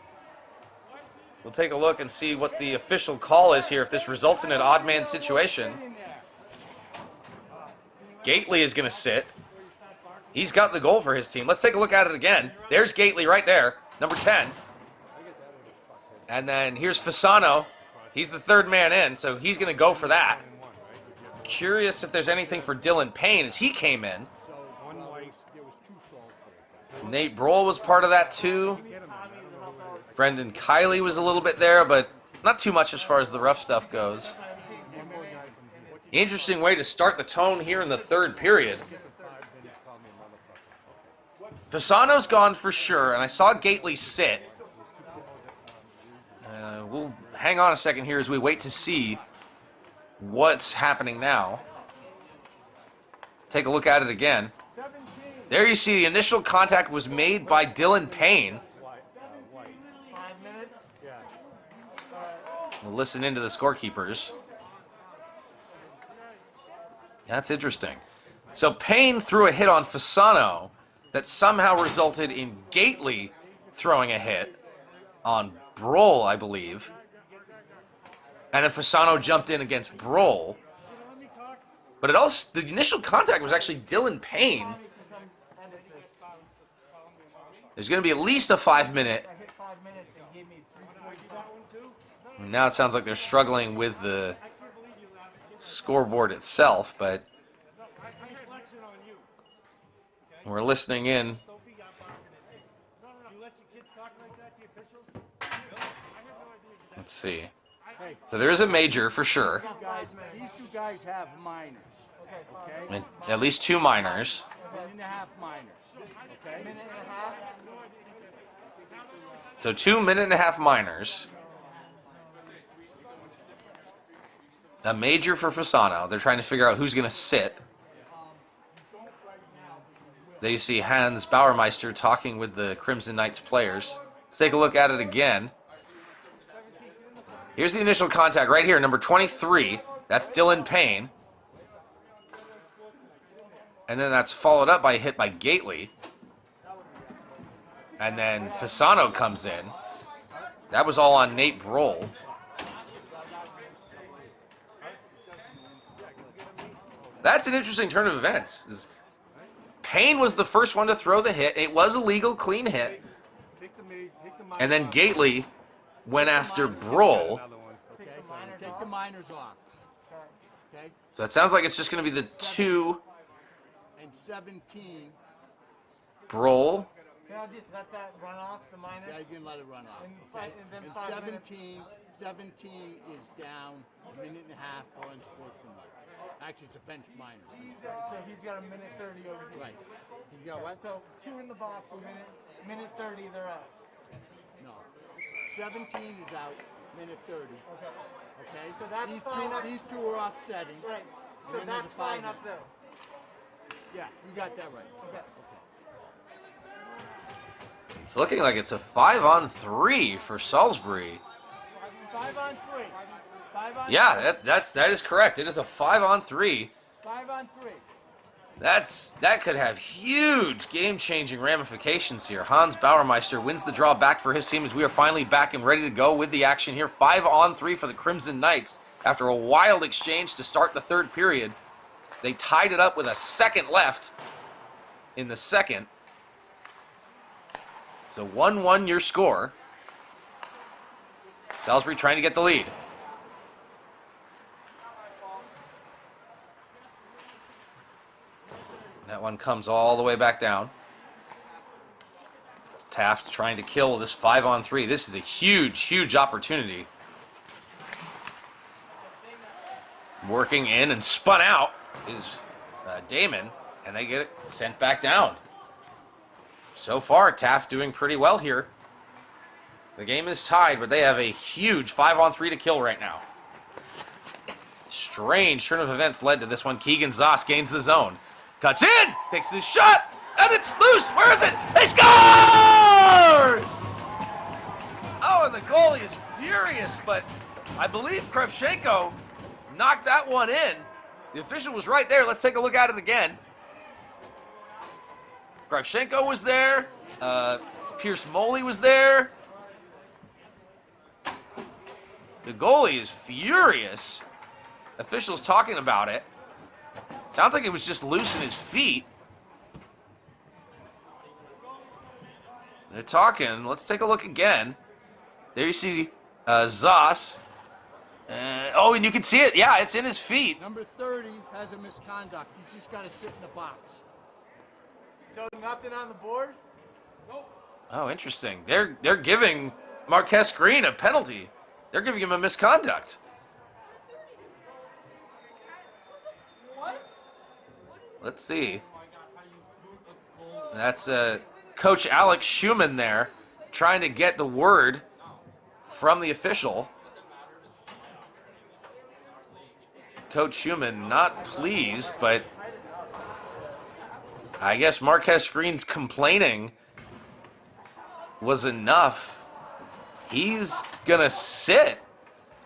We'll take a look and see what the official call is here if this results in an odd man situation. Gately is going to sit. He's got the goal for his team. Let's take a look at it again. There's Gately right there, number 10. And then here's Fasano. He's the third man in, so he's going to go for that. Curious if there's anything for Dylan Payne as he came in. Nate Brohl was part of that too. Brendan Kiley was a little bit there, but not too much as far as the rough stuff goes. Interesting way to start the tone here in the third period. Fasano's gone for sure, and I saw Gately sit. We'll hang on a second here as we wait to see what's happening now. Take a look at it again. There you see the initial contact was made by Dylan Payne. 5 minutes? We'll listen into the scorekeepers. That's interesting. So Payne threw a hit on Fasano that somehow resulted in Gately throwing a hit on Brohl, I believe. And then Fasano jumped in against Brohl. But it also, the initial contact was actually Dylan Payne. There's going to be at least a 5-minute. Now it sounds like they're struggling with the scoreboard itself, but we're listening in. Let's see. So there is a major for sure. These two guys have minors. Okay? At least 2 minors. 1.5 minors. Okay? Minute and a half. So 2 minute-and-a-half minors. A major for Fasano. They're trying to figure out who's going to sit. There you see Hans Bauermeister talking with the Crimson Knights players. Let's take a look at it again. Here's the initial contact right here, number 23. That's Dylan Payne. And then that's followed up by a hit by Gately. And then Fasano comes in. That was all on Nate Brohl. That's an interesting turn of events. Payne was the first one to throw the hit. It was a legal, clean hit. And then Gately went after Brohl. Okay, take the minors off. Okay. So it sounds like it's just going to be the 2 And 17. Brohl. Can I just let that run off the minors? Yeah, you can let it run off. And Okay? then And 5 minutes. 17 is down a minute and a half for unsportsmanlike. Actually, it's a bench minor. So he's got a minute 30 over here. Right. You got what? So 2 in the box, minute 30, they're out. No. 17 is out, minute 30. Okay. Okay? So that's these fine two, up- these two are offsetting. Right. And So then there's that's a 5 fine up minute. there. Yeah, you got that right. Okay. It's looking like it's a 5-on-3 for Salisbury. 5 on 3. 5 on Yeah, that is correct. It is a 5-on-3. 5 on 3. That could have huge game-changing ramifications here. Hans Bauermeister wins the draw back for his team as we are finally back and ready to go with the action here. 5-on-3 for the Crimson Knights after a wild exchange to start the third period. They tied it up with a second left in the second. So 1-1 your score. Salisbury trying to get the lead. That one comes all the way back down. Taft trying to kill this 5-on-3. This is a huge, huge opportunity. Working in and spun out is Damon, and they get it sent back down. So far, Taft doing pretty well here. The game is tied, but they have a huge 5-on-3 to kill right now. Strange turn of events led to this one. Keegan Zoss gains the zone. Cuts in, takes the shot, and it's loose. Where is it? He scores! Oh, and the goalie is furious, but I believe Kravchenko knocked that one in. The official was right there. Let's take a look at it again. Kravchenko was there. Pierce Moley was there. The goalie is furious. Officials talking about it. Sounds like it was just loose in his feet. They're talking. Let's take a look again. There you see Zoss. Oh, and you can see it. Yeah, it's in his feet. Number 30 has a misconduct. He's just got to sit in the box. So nothing on the board? Oh, interesting. They're giving Marquez Green a penalty. They're giving him a misconduct. Let's see. That's Coach Alex Schumann there trying to get the word from the official. Coach Schumann not pleased, but I guess Marquez Green's complaining was enough. He's gonna sit.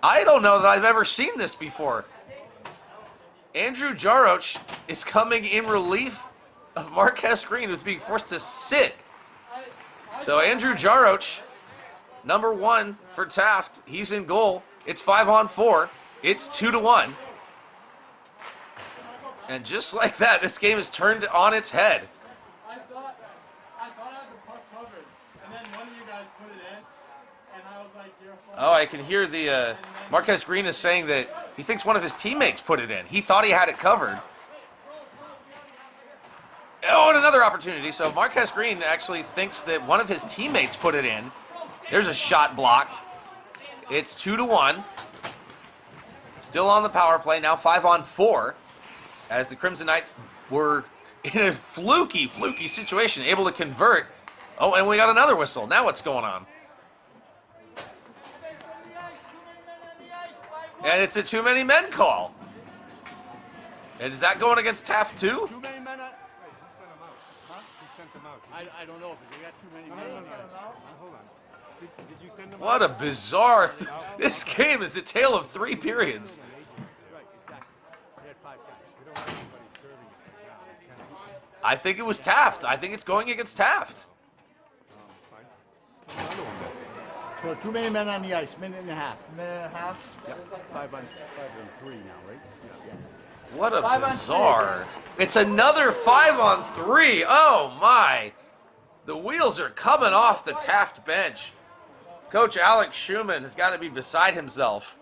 I don't know that I've ever seen this before. Andrew Jaroch is coming in relief of Marquez Green, who's being forced to sit. So Andrew Jaroch, number 1 for Taft, he's in goal. It's 5-on-4. It's 2-1. And just like that, this game is turned on its head. I thought I had the puck covered, and then one of you guys put it in, and I was like, "You're a Oh, I can hear the Marquez Green is saying that he thinks one of his teammates put it in. He thought he had it covered. Oh, and another opportunity. So Marquez Green actually thinks that one of his teammates put it in. There's a shot blocked. It's 2-1. Still on the power play, now 5-on-4. As the Crimson Knights were in a fluky situation, able to convert. Oh, and we got another whistle. Now what's going on? And it's a too many men call. And is that going against Taft too? Too many men. Who sent them out? Huh? Who sent them out? I don't know, but they got too many No, men. no, no, no. Hold on. Did you send them What out? a bizarre... This game is a tale of 3 periods. Right, exactly. They had 5 guys. We don't have anybody serving it right now. We can't. I think it was Taft. I think it's going against Taft. Fine. Another one then. So too many men on the ice, minute and a half. minute and a half. 5 on 3 now, right? Yeah. What a 5 on 3 bizarre. again. It's another 5-on-3. Oh, my. The wheels are coming off the Taft bench. Coach Alex Schumann has got to be beside himself.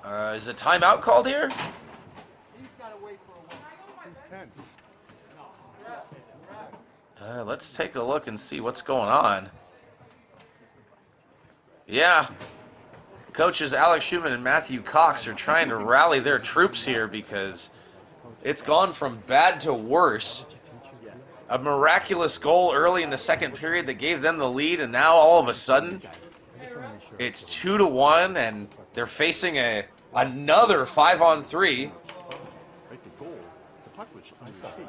Is a timeout called here? He's got to wait for a win. Who's 10? Let's take a look and see what's going on. Yeah. Coaches Alex Schumann and Matthew Cox are trying to rally their troops here because it's gone from bad to worse. A miraculous goal early in the second period that gave them the lead, and now all of a sudden it's 2-1, and they're facing another 5-on-3. Right, the goal, the puck was on the feet.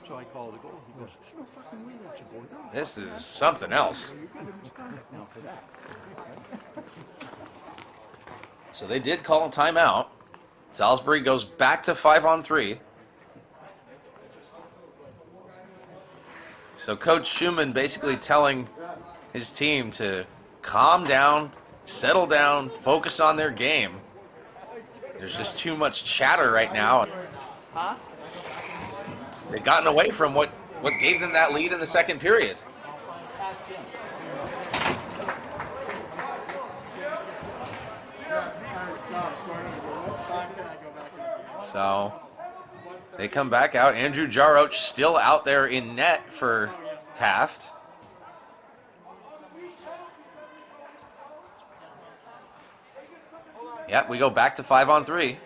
So I called the goal. He goes, "There's no fucking way that should go down." This is something else. Now for that. So they did call a timeout. Salisbury goes back to 5-on-3. So Coach Schumann basically telling his team to calm down, settle down, focus on their game. There's just too much chatter right now. Huh? They've gotten away from what gave them that lead in the second period. Ask him. What time can I go back in? So they come back out. Andrew Jaroch still out there in net for Taft. Yep, we go back to 5-on-3.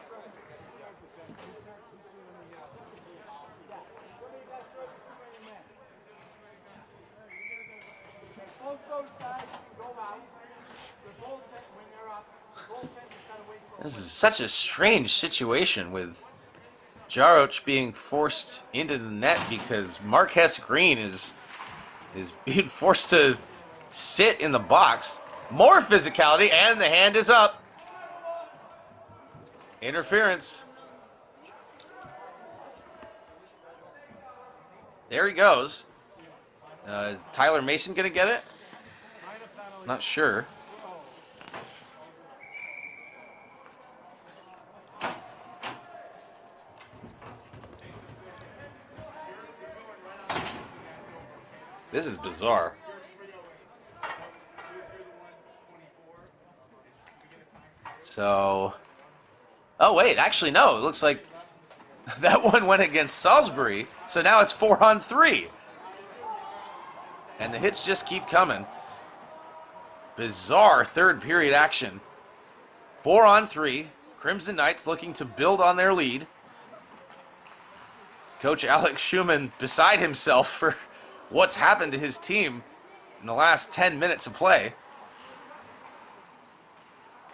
Both those guys can go out. The goaltender, when they're up, the goaltender's got to wait for a This is such a strange situation with Jaroch being forced into the net because Marquez Green is being forced to sit in the box. More physicality, and the hand is up. Interference. There he goes. Tyler Mason gonna get it? Not sure. This is bizarre. So, oh wait, actually no, it looks like that one went against Salisbury, so now it's 4-on-3. And the hits just keep coming. Bizarre third period action. 4-on-3, Crimson Knights looking to build on their lead. Coach Alex Schumann beside himself for what's happened to his team in the last 10 minutes of play,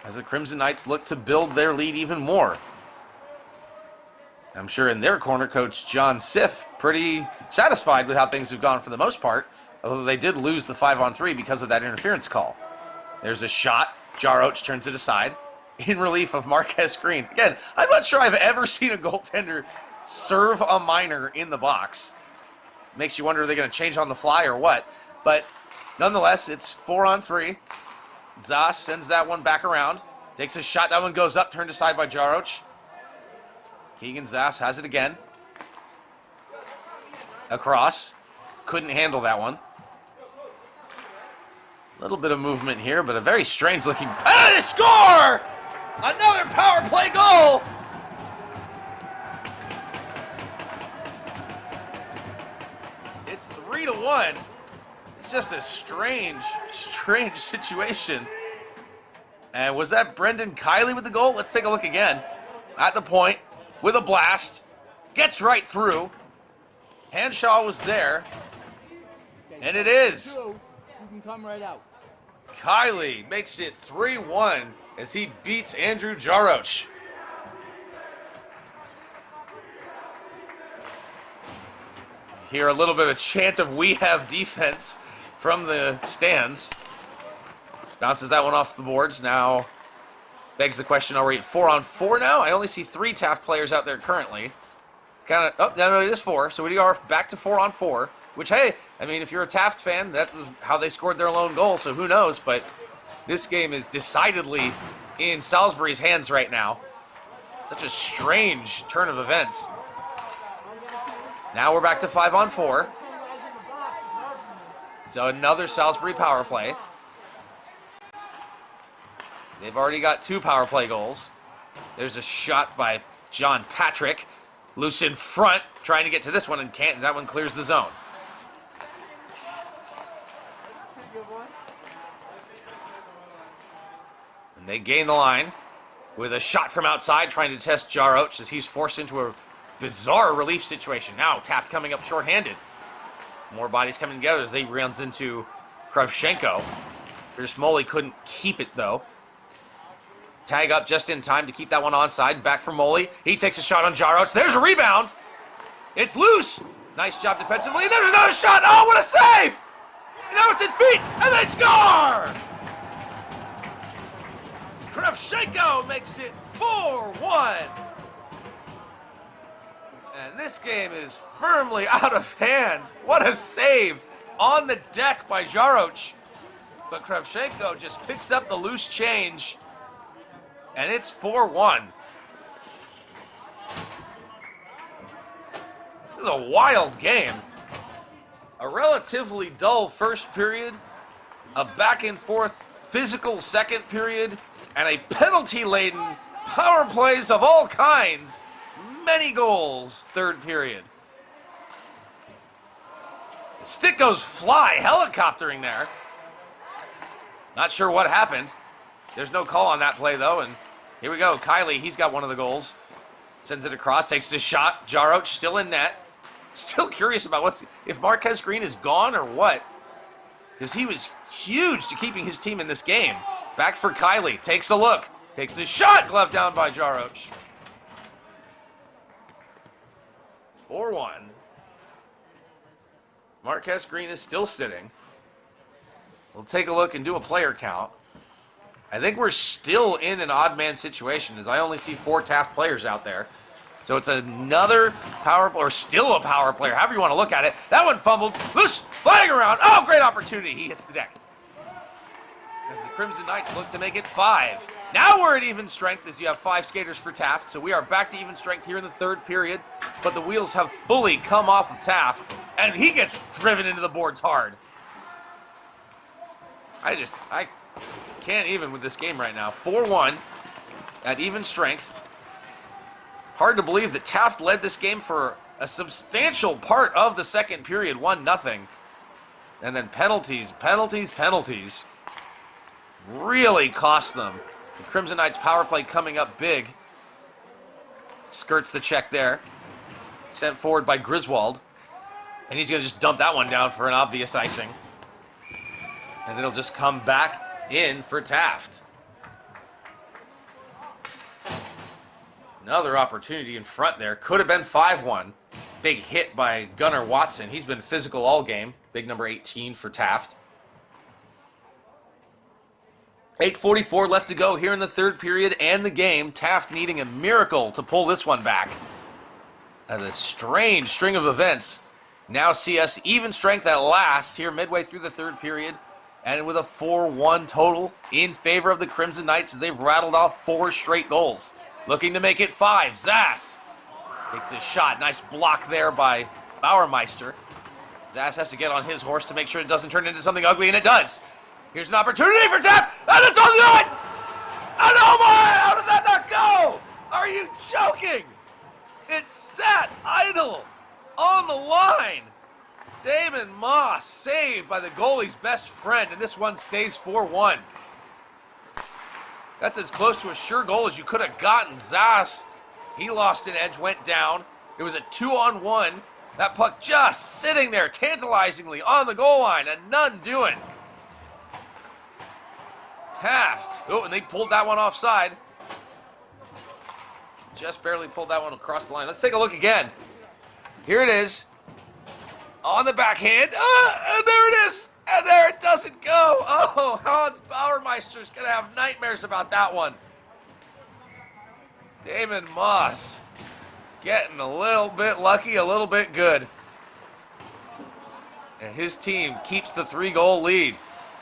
as the Crimson Knights look to build their lead even more. I'm sure in their corner, Coach John Siff pretty satisfied with how things have gone for the most part, although they did lose the 5-on-3 because of that interference call. There's a shot. Jaroch turns it aside in relief of Marquez Green. Again, I'm not sure I've ever seen a goaltender serve a minor in the box. Makes you wonder, are they going to change on the fly or what? But nonetheless, it's 4-on-3. Zas sends that one back around. Takes a shot. That one goes up, turned aside by Jaroch. Keegan Zas has it again. Across. Couldn't handle that one. A little bit of movement here, but a very strange looking... Ah, they score! Another power play goal! It's 3-1. It's just a strange situation. And was that Brendan Kiley with the goal? Let's take a look again. At the point, with a blast. Gets right through. Hanshaw was there. And it is. you can come right out. Kiley makes it 3-1 as he beats Andrew Jaroch. Hear a little bit of chant of "We have defense" from the stands. Bounces that one off the boards. Now begs the question, are we at 4-on-4 now? I only see 3 Taft players out there currently. It's kind of, oh, no, it is 4. So we are back to 4-on-4, which, hey, I mean, if you're a Taft fan, that was how they scored their lone goal, so who knows? But this game is decidedly in Salisbury's hands right now. Such a strange turn of events. Now we're back to 5-on-4. So another Salisbury power play. They've already got 2 power play goals. There's a shot by John Patrick. Loose in front, trying to get to this one and can't. That one clears the zone. And they gain the line with a shot from outside, trying to test Jaroch as he's forced into a bizarre relief situation. Now Taft coming up shorthanded. More bodies coming together as they runs into Kravchenko. Pierce Moley couldn't keep it though. Tag up just in time to keep that one onside. Back for Moley. He takes a shot on Jaroch. There's a rebound. It's loose. Nice job defensively. There's another shot. Oh, what a save! And now it's in feet, and they score! Kravchenko makes it 4-1. And this game is firmly out of hand. What a save on the deck by Jaroch. But Kravchenko just picks up the loose change. And it's 4-1. This is a wild game. A relatively dull first period, a back and forth physical second period, and a penalty-laden power plays of all kinds. Many goals third period. The stick goes fly, helicoptering there. Not sure what happened. There's no call on that play, though, and here we go. Kiley, he's got one of the goals. Sends it across, takes the shot. Jaroch still in net. Still curious about if Marquez Green is gone or what. Because he was huge to keeping his team in this game. Back for Kiley, takes a look. Takes the shot, glove down by Jaroch. 4-1. Marquez Green is still sitting. We'll take a look and do a player count. I think we're still in an odd man situation as I only see 4 Taft players out there. So it's another power play, or still a power player, however you want to look at it. That one fumbled, loose, flying around. Oh, great opportunity. He hits the deck. As the Crimson Knights look to make it 5. Now we're at even strength as you have 5 skaters for Taft. So we are back to even strength here in the third period. But the wheels have fully come off of Taft. And he gets driven into the boards hard. I can't even with this game right now. 4-1 at even strength. Hard to believe that Taft led this game for a substantial part of the second period, 1-0. And then penalties really cost them. The Crimson Knights power play coming up big. Skirts the check there. Sent forward by Griswold. And he's going to just dump that one down for an obvious icing. And it'll just come back in for Taft. Another opportunity in front there. Could have been 5-1. Big hit by Gunnar Watson. He's been physical all game. Big number 18 for Taft. 8:44 left to go here in the third period and the game. Taft needing a miracle to pull this one back. As a strange string of events now see us even strength at last here midway through the third period. And with a 4-1 total in favor of the Crimson Knights as they've rattled off 4 straight goals. Looking to make it 5. Zass takes a shot. Nice block there by Bauermeister. Zass has to get on his horse to make sure it doesn't turn into something ugly, and it does. Here's an opportunity for Taft, and it's on the line! And oh my, how did that not go? Are you joking? It sat idle on the line. Damon Moss saved by the goalie's best friend, and this one stays 4-1. That's as close to a sure goal as you could have gotten. Zass, he lost an edge, went down. It was a 2-on-1. That puck just sitting there tantalizingly on the goal line, and none doing. Taft. Oh, and they pulled that one offside. Just barely pulled that one across the line. Let's take a look again. Here it is. On the backhand. And there it is. And there it doesn't go. Oh, Hans Bauermeister's going to have nightmares about that one. Damon Moss getting a little bit lucky, a little bit good. And his team keeps the 3-goal lead.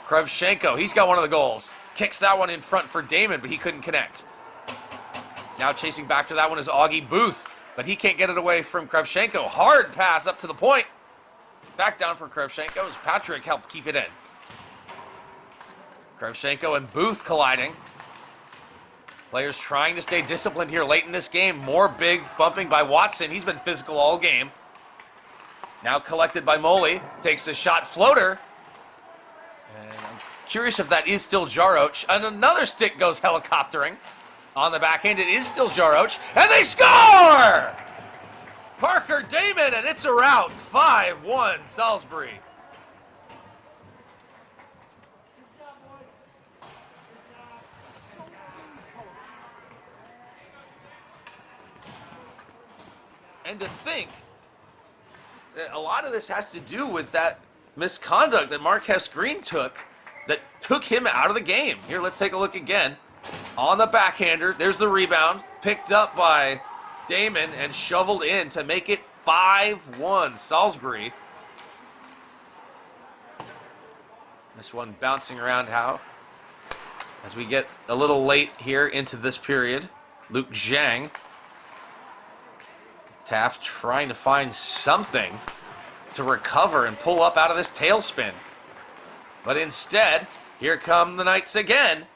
Kravchenko, he's got one of the goals. kicks that one in front for Damon, but he couldn't connect. Now chasing back to that one is Augie Booth, but he can't get it away from Krevchenko. Hard pass up to the point. Back down for Krevchenko as Patrick helped keep it in. Krevchenko and Booth colliding. Players trying to stay disciplined here late in this game. More big bumping by Watson. He's been physical all game. Now collected by Moley. Takes a shot floater. And I'm curious if that is still Jaroch. And another stick goes helicoptering. On the backhand, it is still Jaroch. And they score! Parker Damon, and it's a rout. 5-1 Salisbury. And to think that a lot of this has to do with that misconduct that Marquez Green took that took him out of the game. Here, let's take a look again. On the backhander, there's the rebound, picked up by Damon and shoveled in to make it 5-1 Salisbury. This one bouncing around how as we get a little late here into this period. Luke Zhang. Taft trying to find something to recover and pull up out of this tailspin. But instead, here come the Knights again.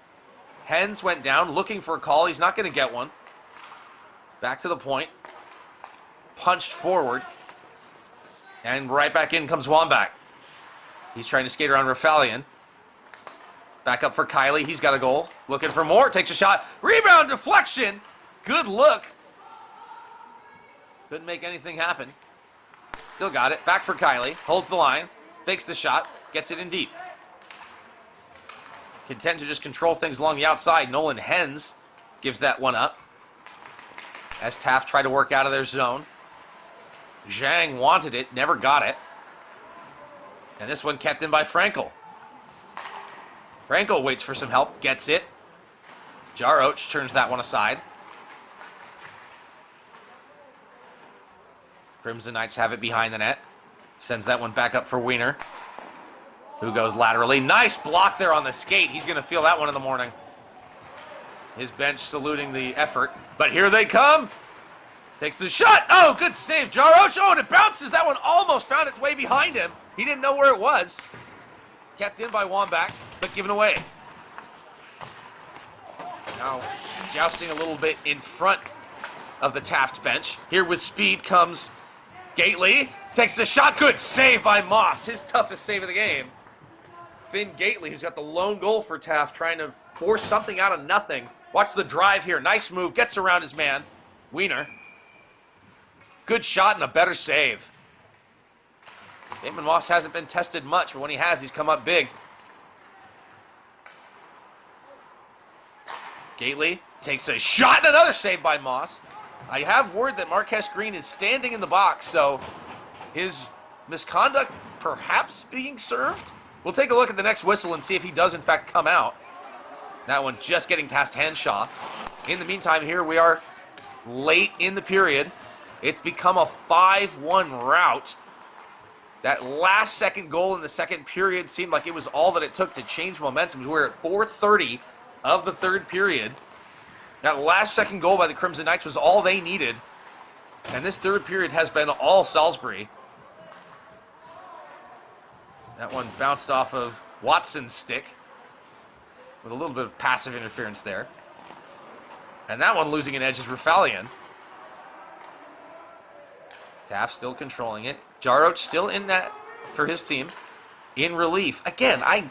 Hens went down looking for a call. He's not going to get one. Back to the point. Punched forward. And right back in comes Wambach. He's trying to skate around Rafalian. Back up for Kylie. He's got a goal. Looking for more. Takes a shot. Rebound deflection. Good look. Couldn't make anything happen. Still got it. Back for Kylie. Holds the line. Fakes the shot. Gets it in deep. Content to just control things along the outside. Nolan Hens gives that one up. As Taft tried to work out of their zone. Zhang wanted it. Never got it. And this one kept in by Frankel. Frankel waits for some help. Gets it. Jaroch turns that one aside. Crimson Knights have it behind the net. Sends that one back up for Wiener, who goes laterally. Nice block there on the skate. He's going to feel that one in the morning. His bench saluting the effort. But here they come. Takes the shot. Oh, good save, Jaroch. Oh, and it bounces. That one almost found its way behind him. He didn't know where it was. Kept in by Wambach, but given away. Now jousting a little bit in front of the Taft bench. Here with speed comes Gately. Takes the shot. Good save by Moss. His toughest save of the game. Finn Gately, who's got the lone goal for Taft, trying to force something out of nothing. Watch the drive here. Nice move. Gets around his man. Wiener. Good shot and a better save. Damon Moss hasn't been tested much, but when he has, he's come up big. Gately takes a shot and another save by Moss. I have word that Marquez Green is standing in the box, so his misconduct perhaps being served? We'll take a look at the next whistle and see if he does in fact come out. That one just getting past Henshaw. In the meantime, here we are late in the period. It's become a 5-1 rout. That last second goal in the second period seemed like it was all that it took to change momentum. We're at 4:30 of the third period. That last second goal by the Crimson Knights was all they needed. And this third period has been all Salisbury. That one bounced off of Watson's stick with a little bit of passive interference there. And that one losing an edge is Rafalian. Taft still controlling it. Jaroch still in that for his team. In relief. Again, I'm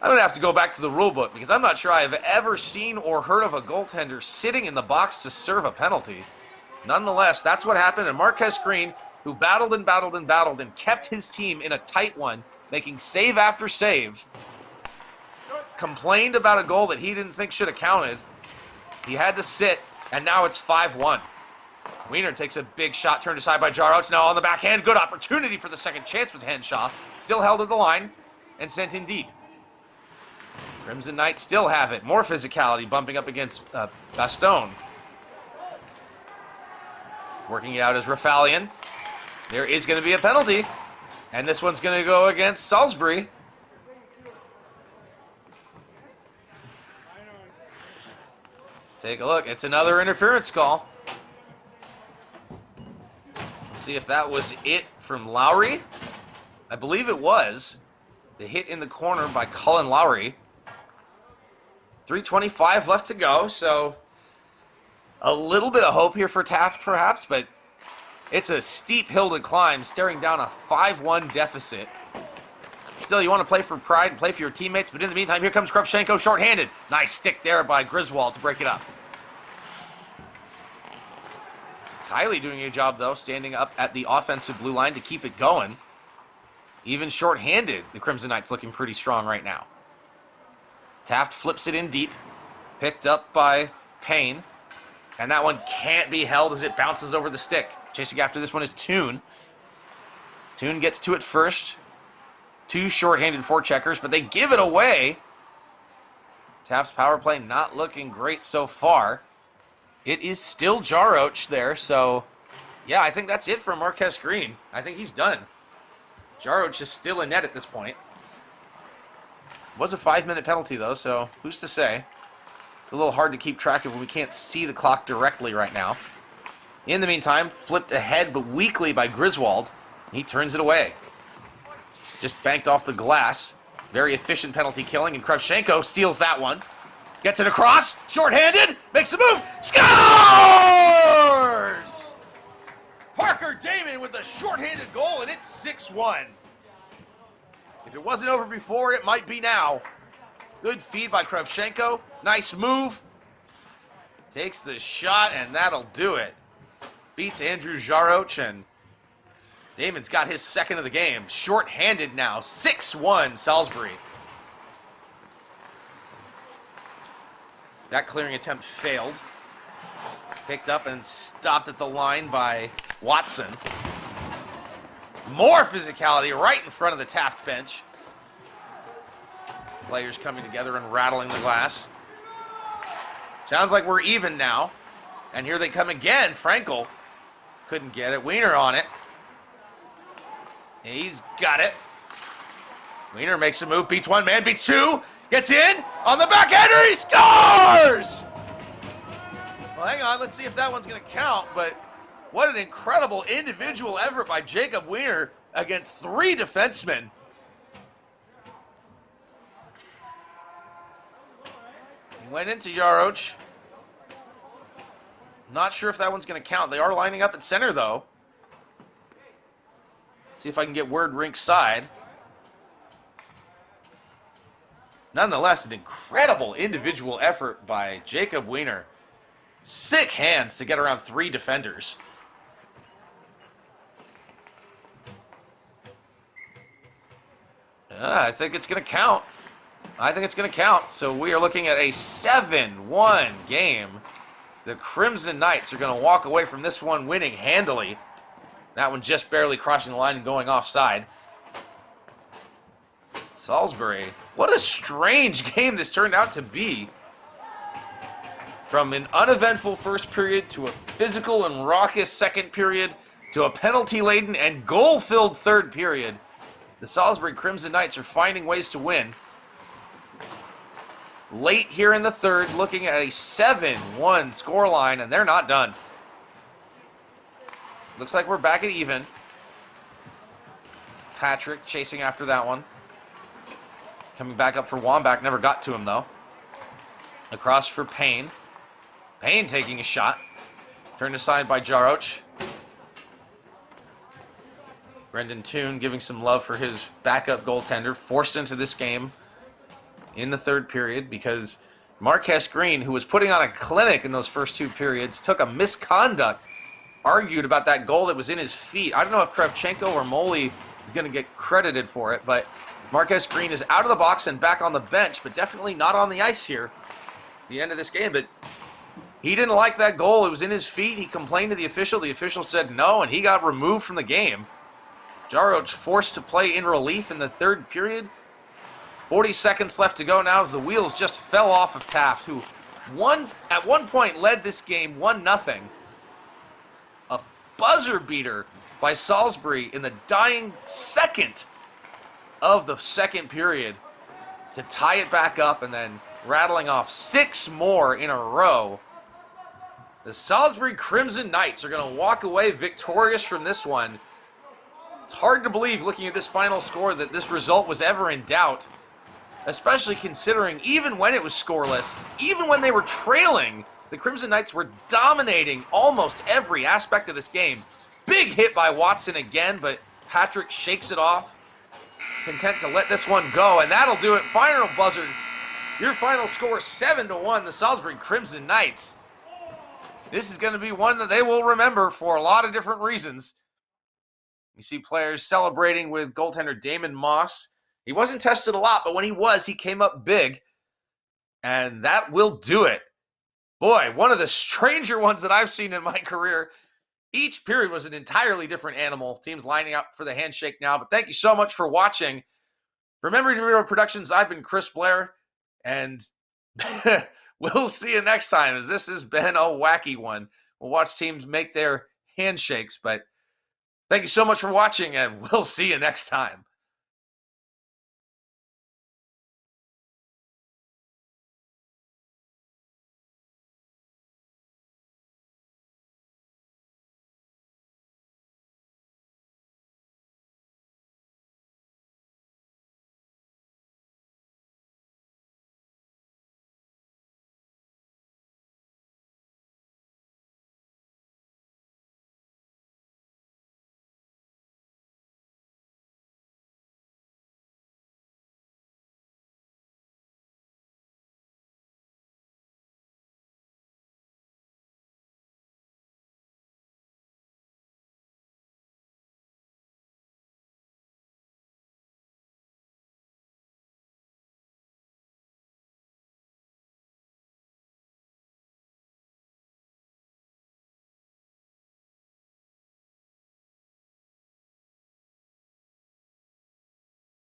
going to have to go back to the rule book because I'm not sure I have ever seen or heard of a goaltender sitting in the box to serve a penalty. Nonetheless, that's what happened. And Marquez Green, who battled and battled and battled and kept his team in a tight one, making save after save, complained about a goal that he didn't think should have counted. He had to sit, and now it's 5-1. Wiener takes a big shot turned aside by Jaroch. Now on the backhand, good opportunity for the second chance with Henshaw. Still held at the line and sent in deep. Crimson Knights still have it. More physicality bumping up against Baston. Working it out as Rafalian. There is going to be a penalty. And this one's going to go against Salisbury. Take a look. It's another interference call. Let's see if that was it from Lowry. I believe it was. The hit in the corner by Cullen Lowry. 3:25 left to go, so a little bit of hope here for Taft, perhaps, but it's a steep hill to climb, staring down a 5-1 deficit. Still, you want to play for pride and play for your teammates, but in the meantime, here comes Kravchenko shorthanded. Nice stick there by Griswold to break it up. Kylie doing a job, though, standing up at the offensive blue line to keep it going. Even shorthanded, the Crimson Knights looking pretty strong right now. Taft flips it in deep, picked up by Payne, and that one can't be held as it bounces over the stick. Chasing after this one is Toon. Toon gets to it first. 2 shorthanded forecheckers, but they give it away. Taft's power play not looking great so far. It is still Jaroch there, so yeah, I think that's it for Marquess Green. I think he's done. Jaroch is still in net at this point. Was a 5-minute penalty though, so who's to say? It's a little hard to keep track of when we can't see the clock directly right now. In the meantime, flipped ahead but weakly by Griswold. He turns it away. Just banked off the glass. Very efficient penalty killing, and Kravchenko steals that one. Gets it across, shorthanded, makes a move, scores! Parker Damon with a shorthanded goal, and it's 6-1. If it wasn't over before, it might be now. Good feed by Kravchenko, nice move. Takes the shot, and that'll do it. Beats Andrew Jaroch, and Damon's got his second of the game. Short-handed now, 6-1 Salisbury. That clearing attempt failed. Picked up and stopped at the line by Watson. More physicality right in front of the Taft bench. Players coming together and rattling the glass. Sounds like we're even now. And here they come again. Frankel couldn't get it. Wiener on it. He's got it. Wiener makes a move, beats one man, beats two, gets in, on the backhander, he scores! Well, hang on, let's see if that one's going to count, but what an incredible individual effort by Jacob Wiener against 3 defensemen. He went into Jaroch. Not sure if that one's going to count. They are lining up at center, though. See if I can get word rink side. Nonetheless, an incredible individual effort by Jacob Wiener. Sick hands to get around 3 defenders. I think it's going to count. I think it's going to count. So we are looking at a 7-1 game. The Crimson Knights are going to walk away from this one winning handily. That one just barely crossing the line and going offside. Salisbury, what a strange game this turned out to be. From an uneventful first period to a physical and raucous second period to a penalty-laden and goal-filled third period, the Salisbury Crimson Knights are finding ways to win. Late here in the third, looking at a 7-1 scoreline, and they're not done. Looks like we're back at even. Patrick chasing after that one. Coming back up for Wambach, never got to him though. Across for Payne. Payne taking a shot. Turned aside by Jaroch. Brendan Toon giving some love for his backup goaltender. Forced into this game in the third period because Marquess Green, who was putting on a clinic in those first 2 periods, took a misconduct. Argued about that goal that was in his feet. I don't know if Kravchenko or Moley is going to get credited for it, but Marquess Green is out of the box and back on the bench, but definitely not on the ice here at the end of this game. But he didn't like that goal. It was in his feet. He complained to the official. The official said no, and he got removed from the game. Jaroch forced to play in relief in the third period. 40 seconds left to go now as the wheels just fell off of Taft, who at one point led this game 1-0. A buzzer beater by Salisbury in the dying second of the second period to tie it back up, and then rattling off 6 more in a row The Salisbury Crimson Knights are going to walk away victorious from this one. It's hard to believe, looking at this final score, that this result was ever in doubt, especially considering even when it was scoreless, even when they were trailing, the Crimson Knights were dominating almost every aspect of this game. Big hit by Watson again, but Patrick shakes it off, content to let this one go, and that'll do it. Final buzzer. Your final score, 7-1, the Salisbury Crimson Knights. This is going to be one that they will remember for a lot of different reasons. You see players celebrating with goaltender Damon Moss. He wasn't tested a lot, but when he was, he came up big. And that will do it. Boy, one of the stranger ones that I've seen in my career. Each period was an entirely different animal. Teams lining up for the handshake now. But thank you so much for watching. For Memory Dorito Productions, I've been Chris Blair. And we'll see you next time, as this has been a wacky one. We'll watch teams make their handshakes. But thank you so much for watching, and we'll see you next time.